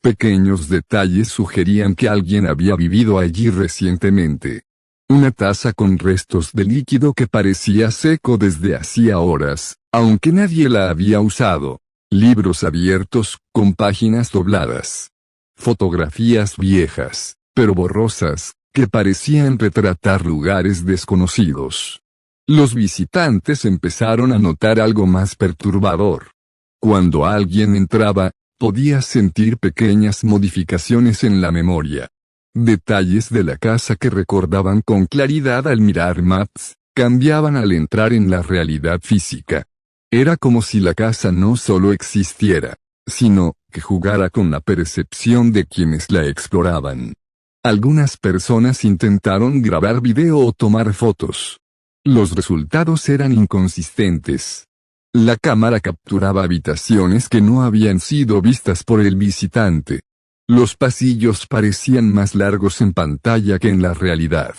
Pequeños detalles sugerían que alguien había vivido allí recientemente. Una taza con restos de líquido que parecía seco desde hacía horas, aunque nadie la había usado. Libros abiertos, con páginas dobladas. Fotografías viejas, pero borrosas, que parecían retratar lugares desconocidos. Los visitantes empezaron a notar algo más perturbador. Cuando alguien entraba, podía sentir pequeñas modificaciones en la memoria. Detalles de la casa que recordaban con claridad al mirar maps, cambiaban al entrar en la realidad física. Era como si la casa no solo existiera, sino que jugara con la percepción de quienes la exploraban. Algunas personas intentaron grabar video o tomar fotos. Los resultados eran inconsistentes. La cámara capturaba habitaciones que no habían sido vistas por el visitante. Los pasillos parecían más largos en pantalla que en la realidad.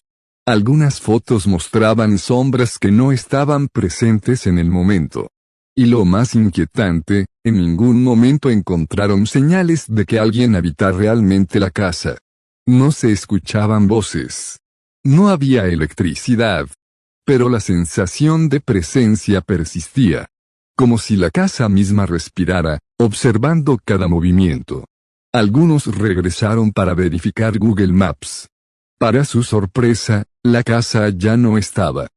Algunas fotos mostraban sombras que no estaban presentes en el momento. Y lo más inquietante, en ningún momento encontraron señales de que alguien habitara realmente la casa. No se escuchaban voces. No había electricidad. Pero la sensación de presencia persistía. Como si la casa misma respirara, observando cada movimiento. Algunos regresaron para verificar Google Maps. Para su sorpresa, la casa ya no estaba.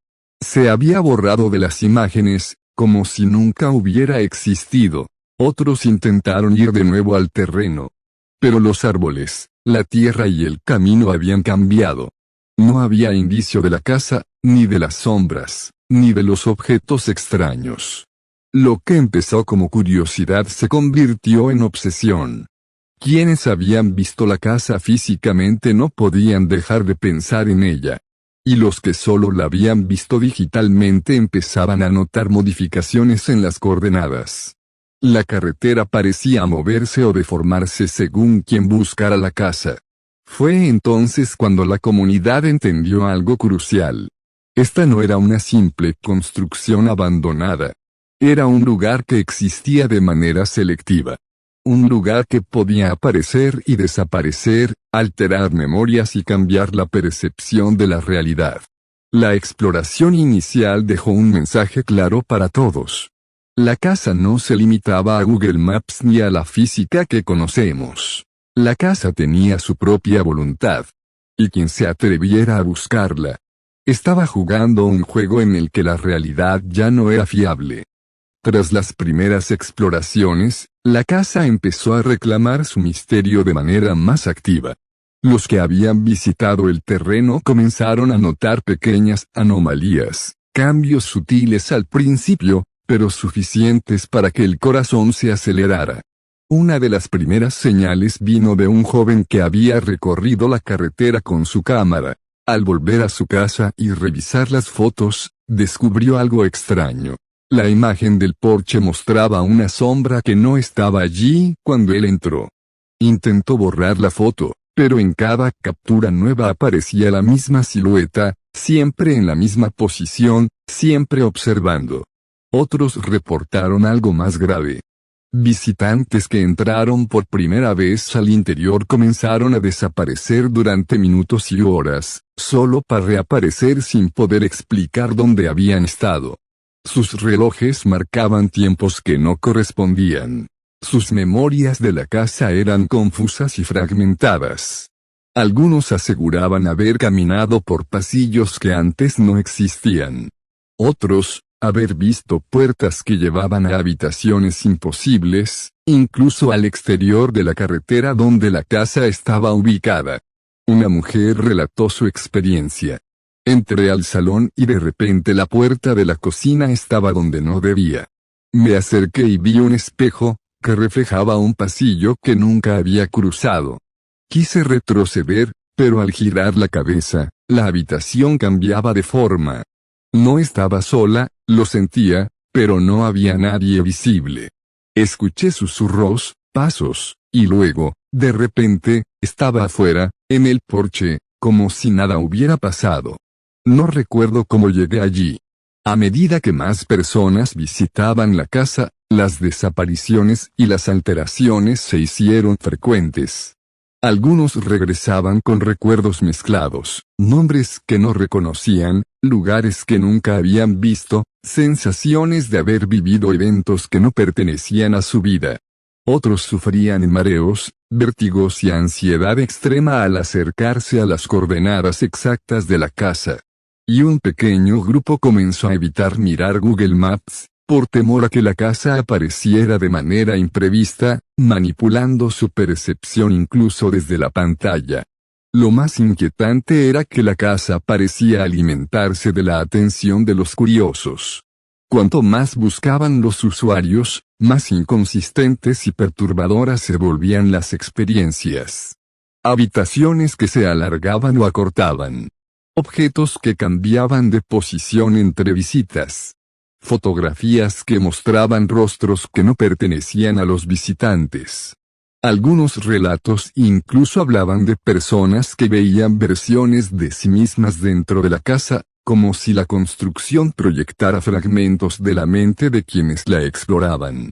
Se había borrado de las imágenes, como si nunca hubiera existido. Otros intentaron ir de nuevo al terreno. Pero los árboles, la tierra y el camino habían cambiado. No había indicio de la casa, ni de las sombras, ni de los objetos extraños. Lo que empezó como curiosidad se convirtió en obsesión. Quienes habían visto la casa físicamente no podían dejar de pensar en ella. Y los que solo la habían visto digitalmente empezaban a notar modificaciones en las coordenadas. La carretera parecía moverse o deformarse según quien buscara la casa. Fue entonces cuando la comunidad entendió algo crucial. Esta no era una simple construcción abandonada. Era un lugar que existía de manera selectiva. Un lugar que podía aparecer y desaparecer, alterar memorias y cambiar la percepción de la realidad. La exploración inicial dejó un mensaje claro para todos. La casa no se limitaba a Google Maps ni a la física que conocemos. La casa tenía su propia voluntad. Y quien se atreviera a buscarla, estaba jugando un juego en el que la realidad ya no era fiable. Tras las primeras exploraciones, la casa empezó a reclamar su misterio de manera más activa. Los que habían visitado el terreno comenzaron a notar pequeñas anomalías, cambios sutiles al principio, pero suficientes para que el corazón se acelerara. Una de las primeras señales vino de un joven que había recorrido la carretera con su cámara. Al volver a su casa y revisar las fotos, descubrió algo extraño. La imagen del porche mostraba una sombra que no estaba allí cuando él entró. Intentó borrar la foto, pero en cada captura nueva aparecía la misma silueta, siempre en la misma posición, siempre observando. Otros reportaron algo más grave. Visitantes que entraron por primera vez al interior comenzaron a desaparecer durante minutos y horas, solo para reaparecer sin poder explicar dónde habían estado. Sus relojes marcaban tiempos que no correspondían. Sus memorias de la casa eran confusas y fragmentadas. Algunos aseguraban haber caminado por pasillos que antes no existían. Otros, haber visto puertas que llevaban a habitaciones imposibles, incluso al exterior de la carretera donde la casa estaba ubicada. Una mujer relató su experiencia. Entré al salón y de repente la puerta de la cocina estaba donde no debía. Me acerqué y vi un espejo, que reflejaba un pasillo que nunca había cruzado. Quise retroceder, pero al girar la cabeza, la habitación cambiaba de forma. No estaba sola, lo sentía, pero no había nadie visible. Escuché susurros, pasos, y luego, de repente, estaba afuera, en el porche, como si nada hubiera pasado. No recuerdo cómo llegué allí. A medida que más personas visitaban la casa, las desapariciones y las alteraciones se hicieron frecuentes. Algunos regresaban con recuerdos mezclados, nombres que no reconocían, lugares que nunca habían visto, sensaciones de haber vivido eventos que no pertenecían a su vida. Otros sufrían mareos, vértigos y ansiedad extrema al acercarse a las coordenadas exactas de la casa. Y un pequeño grupo comenzó a evitar mirar Google Maps, por temor a que la casa apareciera de manera imprevista, manipulando su percepción incluso desde la pantalla. Lo más inquietante era que la casa parecía alimentarse de la atención de los curiosos. Cuanto más buscaban los usuarios, más inconsistentes y perturbadoras se volvían las experiencias. Habitaciones que se alargaban o acortaban. Objetos que cambiaban de posición entre visitas. Fotografías que mostraban rostros que no pertenecían a los visitantes. Algunos relatos incluso hablaban de personas que veían versiones de sí mismas dentro de la casa, como si la construcción proyectara fragmentos de la mente de quienes la exploraban.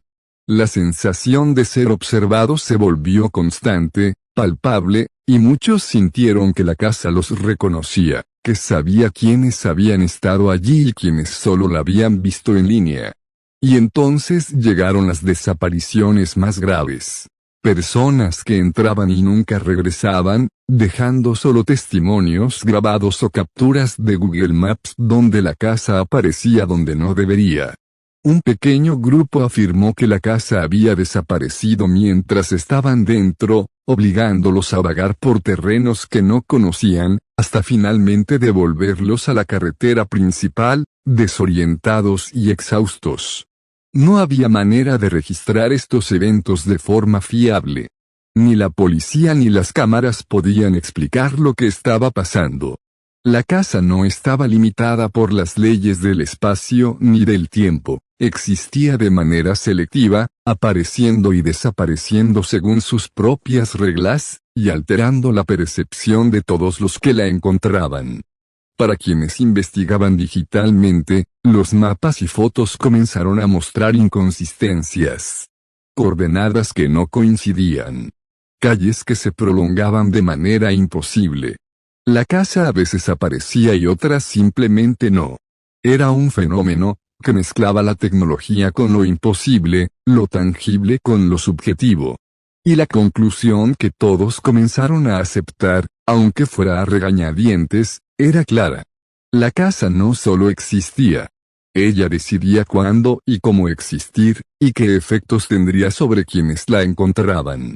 La sensación de ser observados se volvió constante, palpable, y muchos sintieron que la casa los reconocía, que sabía quiénes habían estado allí y quienes solo la habían visto en línea. Y entonces llegaron las desapariciones más graves. Personas que entraban y nunca regresaban, dejando solo testimonios grabados o capturas de Google Maps donde la casa aparecía donde no debería. Un pequeño grupo afirmó que la casa había desaparecido mientras estaban dentro, obligándolos a vagar por terrenos que no conocían, hasta finalmente devolverlos a la carretera principal, desorientados y exhaustos. No había manera de registrar estos eventos de forma fiable. Ni la policía ni las cámaras podían explicar lo que estaba pasando. La casa no estaba limitada por las leyes del espacio ni del tiempo, existía de manera selectiva, apareciendo y desapareciendo según sus propias reglas, y alterando la percepción de todos los que la encontraban. Para quienes investigaban digitalmente, los mapas y fotos comenzaron a mostrar inconsistencias. Coordenadas que no coincidían. Calles que se prolongaban de manera imposible. La casa a veces aparecía y otras simplemente no. Era un fenómeno que mezclaba la tecnología con lo imposible, lo tangible con lo subjetivo. Y la conclusión que todos comenzaron a aceptar, aunque fuera a regañadientes, era clara. La casa no solo existía. Ella decidía cuándo y cómo existir, y qué efectos tendría sobre quienes la encontraban.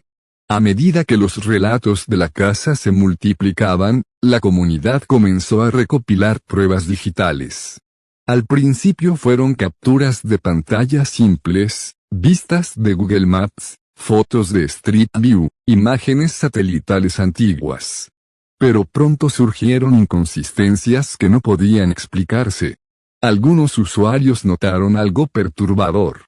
A medida que los relatos de la casa se multiplicaban, la comunidad comenzó a recopilar pruebas digitales. Al principio fueron capturas de pantalla simples, vistas de Google Maps, fotos de Street View, imágenes satelitales antiguas. Pero pronto surgieron inconsistencias que no podían explicarse. Algunos usuarios notaron algo perturbador.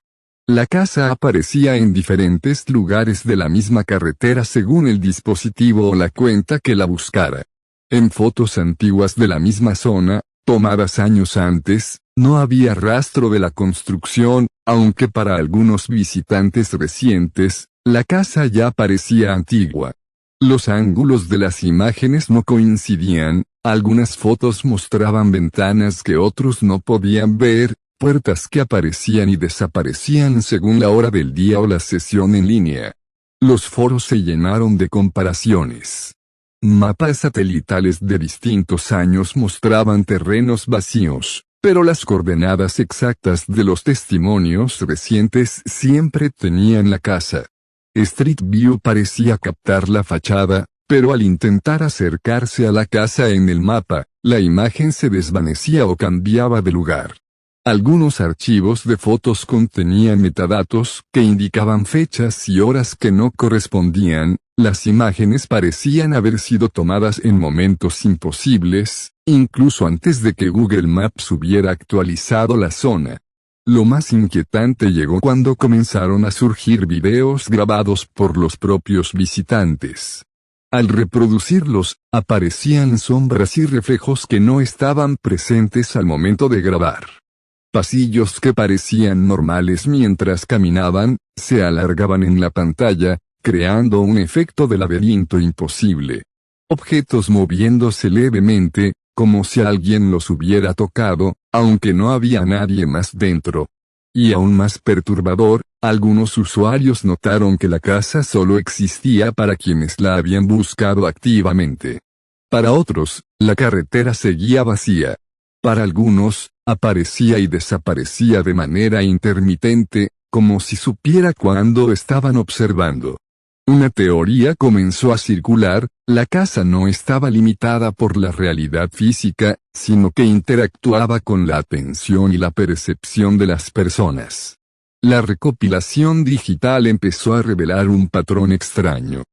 La casa aparecía en diferentes lugares de la misma carretera según el dispositivo o la cuenta que la buscara. En fotos antiguas de la misma zona, tomadas años antes, no había rastro de la construcción, aunque para algunos visitantes recientes, la casa ya parecía antigua. Los ángulos de las imágenes no coincidían, algunas fotos mostraban ventanas que otros no podían ver, puertas que aparecían y desaparecían según la hora del día o la sesión en línea. Los foros se llenaron de comparaciones. Mapas satelitales de distintos años mostraban terrenos vacíos, pero las coordenadas exactas de los testimonios recientes siempre tenían la casa. Street View parecía captar la fachada, pero al intentar acercarse a la casa en el mapa, la imagen se desvanecía o cambiaba de lugar. Algunos archivos de fotos contenían metadatos que indicaban fechas y horas que no correspondían, las imágenes parecían haber sido tomadas en momentos imposibles, incluso antes de que Google Maps hubiera actualizado la zona. Lo más inquietante llegó cuando comenzaron a surgir videos grabados por los propios visitantes. Al reproducirlos, aparecían sombras y reflejos que no estaban presentes al momento de grabar. Pasillos que parecían normales mientras caminaban, se alargaban en la pantalla, creando un efecto de laberinto imposible. Objetos moviéndose levemente, como si alguien los hubiera tocado, aunque no había nadie más dentro. Y aún más perturbador, algunos usuarios notaron que la casa solo existía para quienes la habían buscado activamente. Para otros, la carretera seguía vacía. Para algunos, aparecía y desaparecía de manera intermitente, como si supiera cuándo estaban observando. Una teoría comenzó a circular: la casa no estaba limitada por la realidad física, sino que interactuaba con la atención y la percepción de las personas. La recopilación digital empezó a revelar un patrón extraño.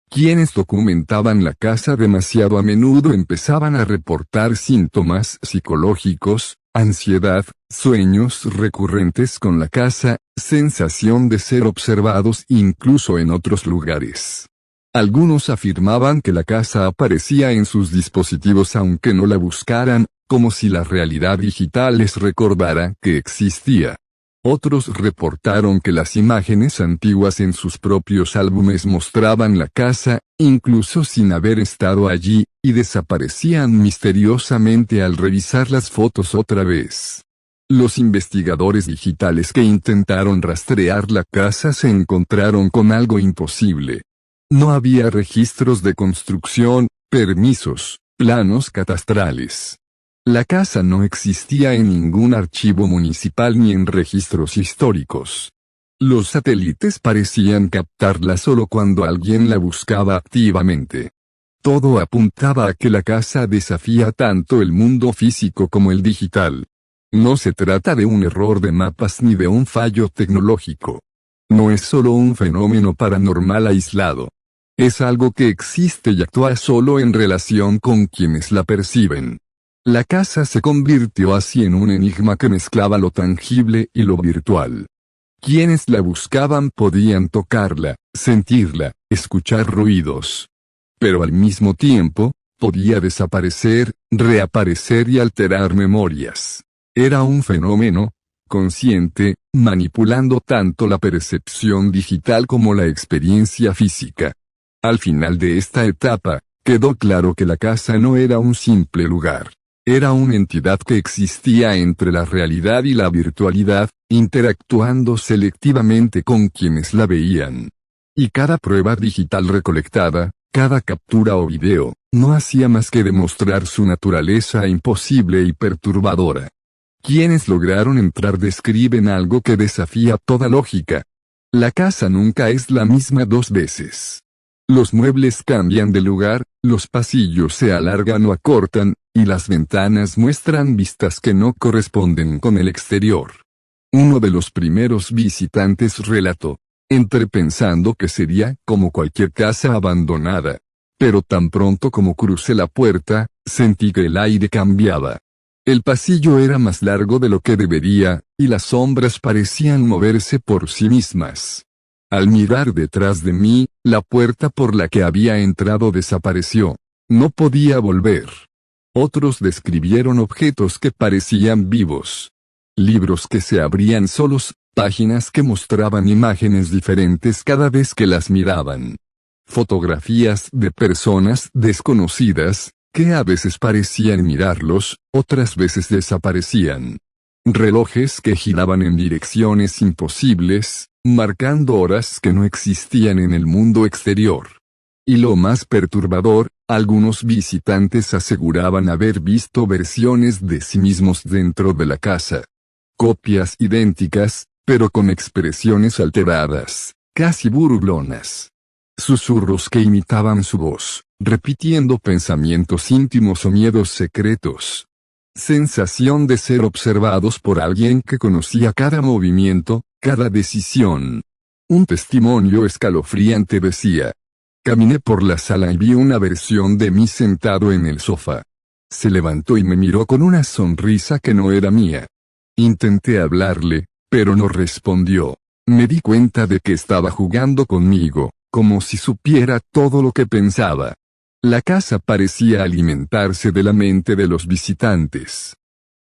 Quienes documentaban la casa demasiado a menudo empezaban a reportar síntomas psicológicos, ansiedad, sueños recurrentes con la casa, sensación de ser observados incluso en otros lugares. Algunos afirmaban que la casa aparecía en sus dispositivos aunque no la buscaran, como si la realidad digital les recordara que existía. Otros reportaron que las imágenes antiguas en sus propios álbumes mostraban la casa, incluso sin haber estado allí, y desaparecían misteriosamente al revisar las fotos otra vez. Los investigadores digitales que intentaron rastrear la casa se encontraron con algo imposible. No había registros de construcción, permisos, planos catastrales. La casa no existía en ningún archivo municipal ni en registros históricos. Los satélites parecían captarla solo cuando alguien la buscaba activamente. Todo apuntaba a que la casa desafía tanto el mundo físico como el digital. No se trata de un error de mapas ni de un fallo tecnológico. No es solo un fenómeno paranormal aislado. Es algo que existe y actúa solo en relación con quienes la perciben. La casa se convirtió así en un enigma que mezclaba lo tangible y lo virtual. Quienes la buscaban podían tocarla, sentirla, escuchar ruidos. Pero al mismo tiempo, podía desaparecer, reaparecer y alterar memorias. Era un fenómeno consciente, manipulando tanto la percepción digital como la experiencia física. Al final de esta etapa, quedó claro que la casa no era un simple lugar. Era una entidad que existía entre la realidad y la virtualidad, interactuando selectivamente con quienes la veían. Y cada prueba digital recolectada, cada captura o video, no hacía más que demostrar su naturaleza imposible y perturbadora. Quienes lograron entrar describen algo que desafía toda lógica. La casa nunca es la misma dos veces. Los muebles cambian de lugar, los pasillos se alargan o acortan, y las ventanas muestran vistas que no corresponden con el exterior. Uno de los primeros visitantes relató: entré pensando que sería como cualquier casa abandonada. Pero tan pronto como crucé la puerta, sentí que el aire cambiaba. El pasillo era más largo de lo que debería, y las sombras parecían moverse por sí mismas. Al mirar detrás de mí, la puerta por la que había entrado desapareció. No podía volver. Otros describieron objetos que parecían vivos. Libros que se abrían solos, páginas que mostraban imágenes diferentes cada vez que las miraban. Fotografías de personas desconocidas, que a veces parecían mirarlos, otras veces desaparecían. Relojes que giraban en direcciones imposibles, marcando horas que no existían en el mundo exterior. Y lo más perturbador, algunos visitantes aseguraban haber visto versiones de sí mismos dentro de la casa. Copias idénticas, pero con expresiones alteradas, casi burlonas. Susurros que imitaban su voz, repitiendo pensamientos íntimos o miedos secretos. Sensación de ser observados por alguien que conocía cada movimiento, cada decisión. Un testimonio escalofriante decía: caminé por la sala y vi una versión de mí sentado en el sofá. Se levantó y me miró con una sonrisa que no era mía. Intenté hablarle, pero no respondió. Me di cuenta de que estaba jugando conmigo, como si supiera todo lo que pensaba. La casa parecía alimentarse de la mente de los visitantes.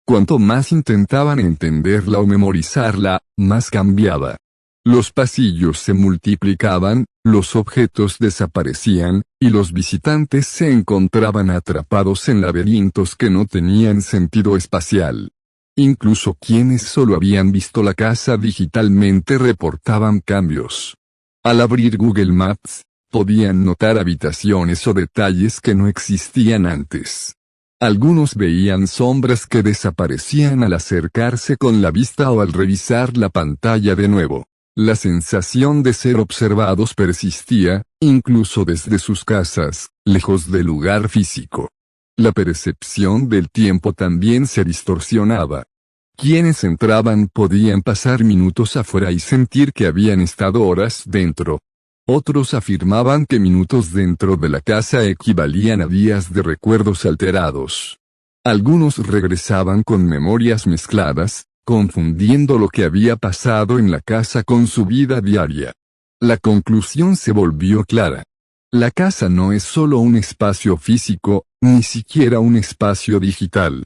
Cuanto más intentaban entenderla o memorizarla, más cambiaba. Los pasillos se multiplicaban, los objetos desaparecían, y los visitantes se encontraban atrapados en laberintos que no tenían sentido espacial. Incluso quienes solo habían visto la casa digitalmente reportaban cambios. Al abrir Google Maps, podían notar habitaciones o detalles que no existían antes. Algunos veían sombras que desaparecían al acercarse con la vista o al revisar la pantalla de nuevo. La sensación de ser observados persistía, incluso desde sus casas, lejos del lugar físico. La percepción del tiempo también se distorsionaba. Quienes entraban podían pasar minutos afuera y sentir que habían estado horas dentro. Otros afirmaban que minutos dentro de la casa equivalían a días de recuerdos alterados. Algunos regresaban con memorias mezcladas, confundiendo lo que había pasado en la casa con su vida diaria. La conclusión se volvió clara. La casa no es solo un espacio físico, ni siquiera un espacio digital.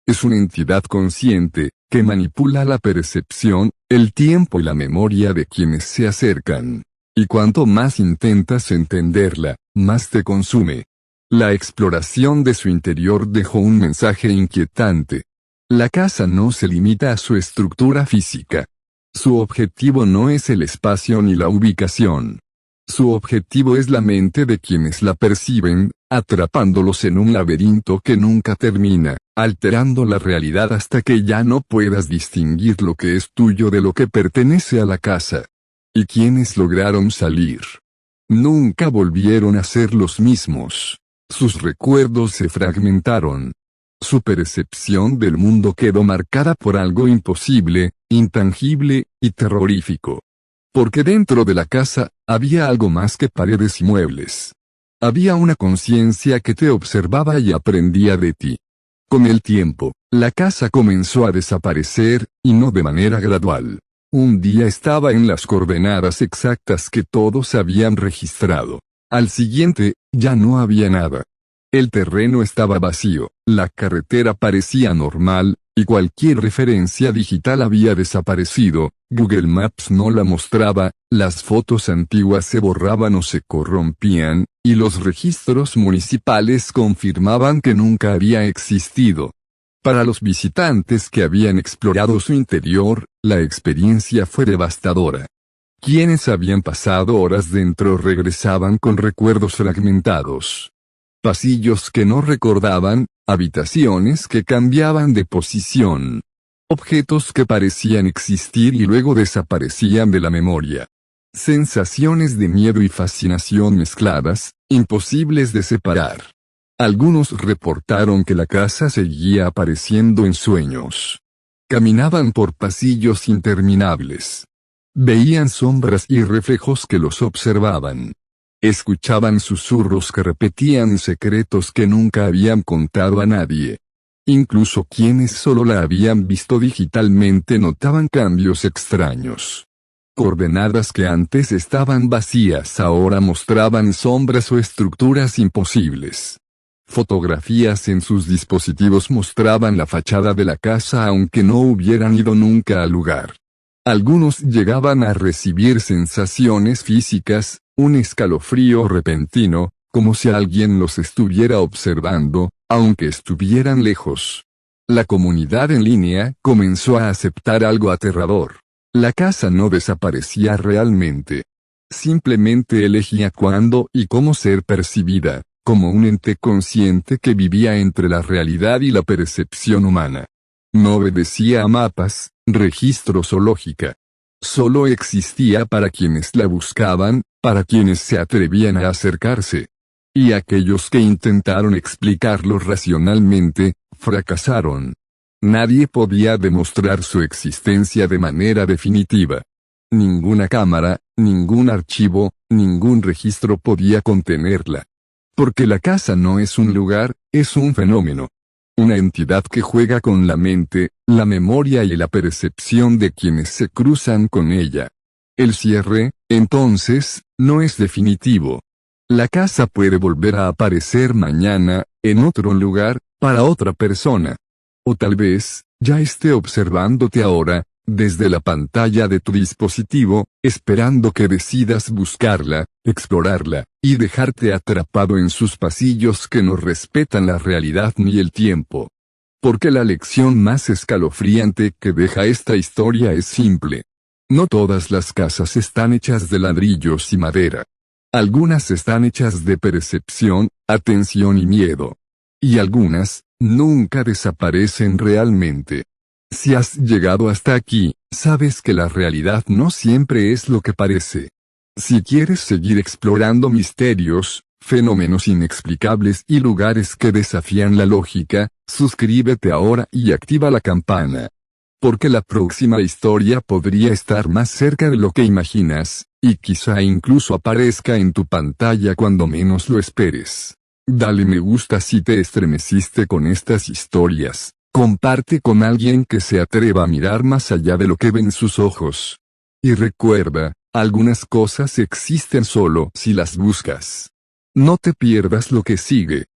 Es una entidad consciente, que manipula la percepción, el tiempo y la memoria de quienes se acercan. Y cuanto más intentas entenderla, más te consume. La exploración de su interior dejó un mensaje inquietante. La casa no se limita a su estructura física. Su objetivo no es el espacio ni la ubicación. Su objetivo es la mente de quienes la perciben, atrapándolos en un laberinto que nunca termina, alterando la realidad hasta que ya no puedas distinguir lo que es tuyo de lo que pertenece a la casa. ¿Y quienes lograron salir? Nunca volvieron a ser los mismos. Sus recuerdos se fragmentaron. Su percepción del mundo quedó marcada por algo imposible, intangible, y terrorífico. Porque dentro de la casa, había algo más que paredes y muebles. Había una conciencia que te observaba y aprendía de ti. Con el tiempo, la casa comenzó a desaparecer, y no de manera gradual. Un día estaba en las coordenadas exactas que todos habían registrado. Al siguiente, ya no había nada. El terreno estaba vacío, la carretera parecía normal, y cualquier referencia digital había desaparecido. Google Maps no la mostraba, las fotos antiguas se borraban o se corrompían, y los registros municipales confirmaban que nunca había existido. Para los visitantes que habían explorado su interior, la experiencia fue devastadora. Quienes habían pasado horas dentro regresaban con recuerdos fragmentados. Pasillos que no recordaban, habitaciones que cambiaban de posición. Objetos que parecían existir y luego desaparecían de la memoria. Sensaciones de miedo y fascinación mezcladas, imposibles de separar. Algunos reportaron que la casa seguía apareciendo en sueños. Caminaban por pasillos interminables. Veían sombras y reflejos que los observaban. Escuchaban susurros que repetían secretos que nunca habían contado a nadie. Incluso quienes solo la habían visto digitalmente notaban cambios extraños. Coordenadas que antes estaban vacías ahora mostraban sombras o estructuras imposibles. Fotografías en sus dispositivos mostraban la fachada de la casa aunque no hubieran ido nunca al lugar. Algunos llegaban a recibir sensaciones físicas, un escalofrío repentino, como si alguien los estuviera observando, aunque estuvieran lejos. La comunidad en línea comenzó a aceptar algo aterrador. La casa no desaparecía realmente. Simplemente elegía cuándo y cómo ser percibida, como un ente consciente que vivía entre la realidad y la percepción humana. No obedecía a mapas, registros o lógica. Solo existía para quienes la buscaban, para quienes se atrevían a acercarse. Y aquellos que intentaron explicarlo racionalmente, fracasaron. Nadie podía demostrar su existencia de manera definitiva. Ninguna cámara, ningún archivo, ningún registro podía contenerla. Porque la casa no es un lugar, es un fenómeno. Una entidad que juega con la mente, la memoria y la percepción de quienes se cruzan con ella. El cierre, entonces, no es definitivo. La casa puede volver a aparecer mañana, en otro lugar, para otra persona. O tal vez, ya esté observándote ahora, desde la pantalla de tu dispositivo, esperando que decidas buscarla, explorarla, y dejarte atrapado en sus pasillos que no respetan la realidad ni el tiempo. Porque la lección más escalofriante que deja esta historia es simple. No todas las casas están hechas de ladrillos y madera. Algunas están hechas de percepción, atención y miedo. Y algunas, nunca desaparecen realmente. Si has llegado hasta aquí, sabes que la realidad no siempre es lo que parece. Si quieres seguir explorando misterios, fenómenos inexplicables y lugares que desafían la lógica, suscríbete ahora y activa la campana. Porque la próxima historia podría estar más cerca de lo que imaginas, y quizá incluso aparezca en tu pantalla cuando menos lo esperes. Dale me gusta si te estremeciste con estas historias. Comparte con alguien que se atreva a mirar más allá de lo que ven sus ojos. Y recuerda, algunas cosas existen solo si las buscas. No te pierdas lo que sigue.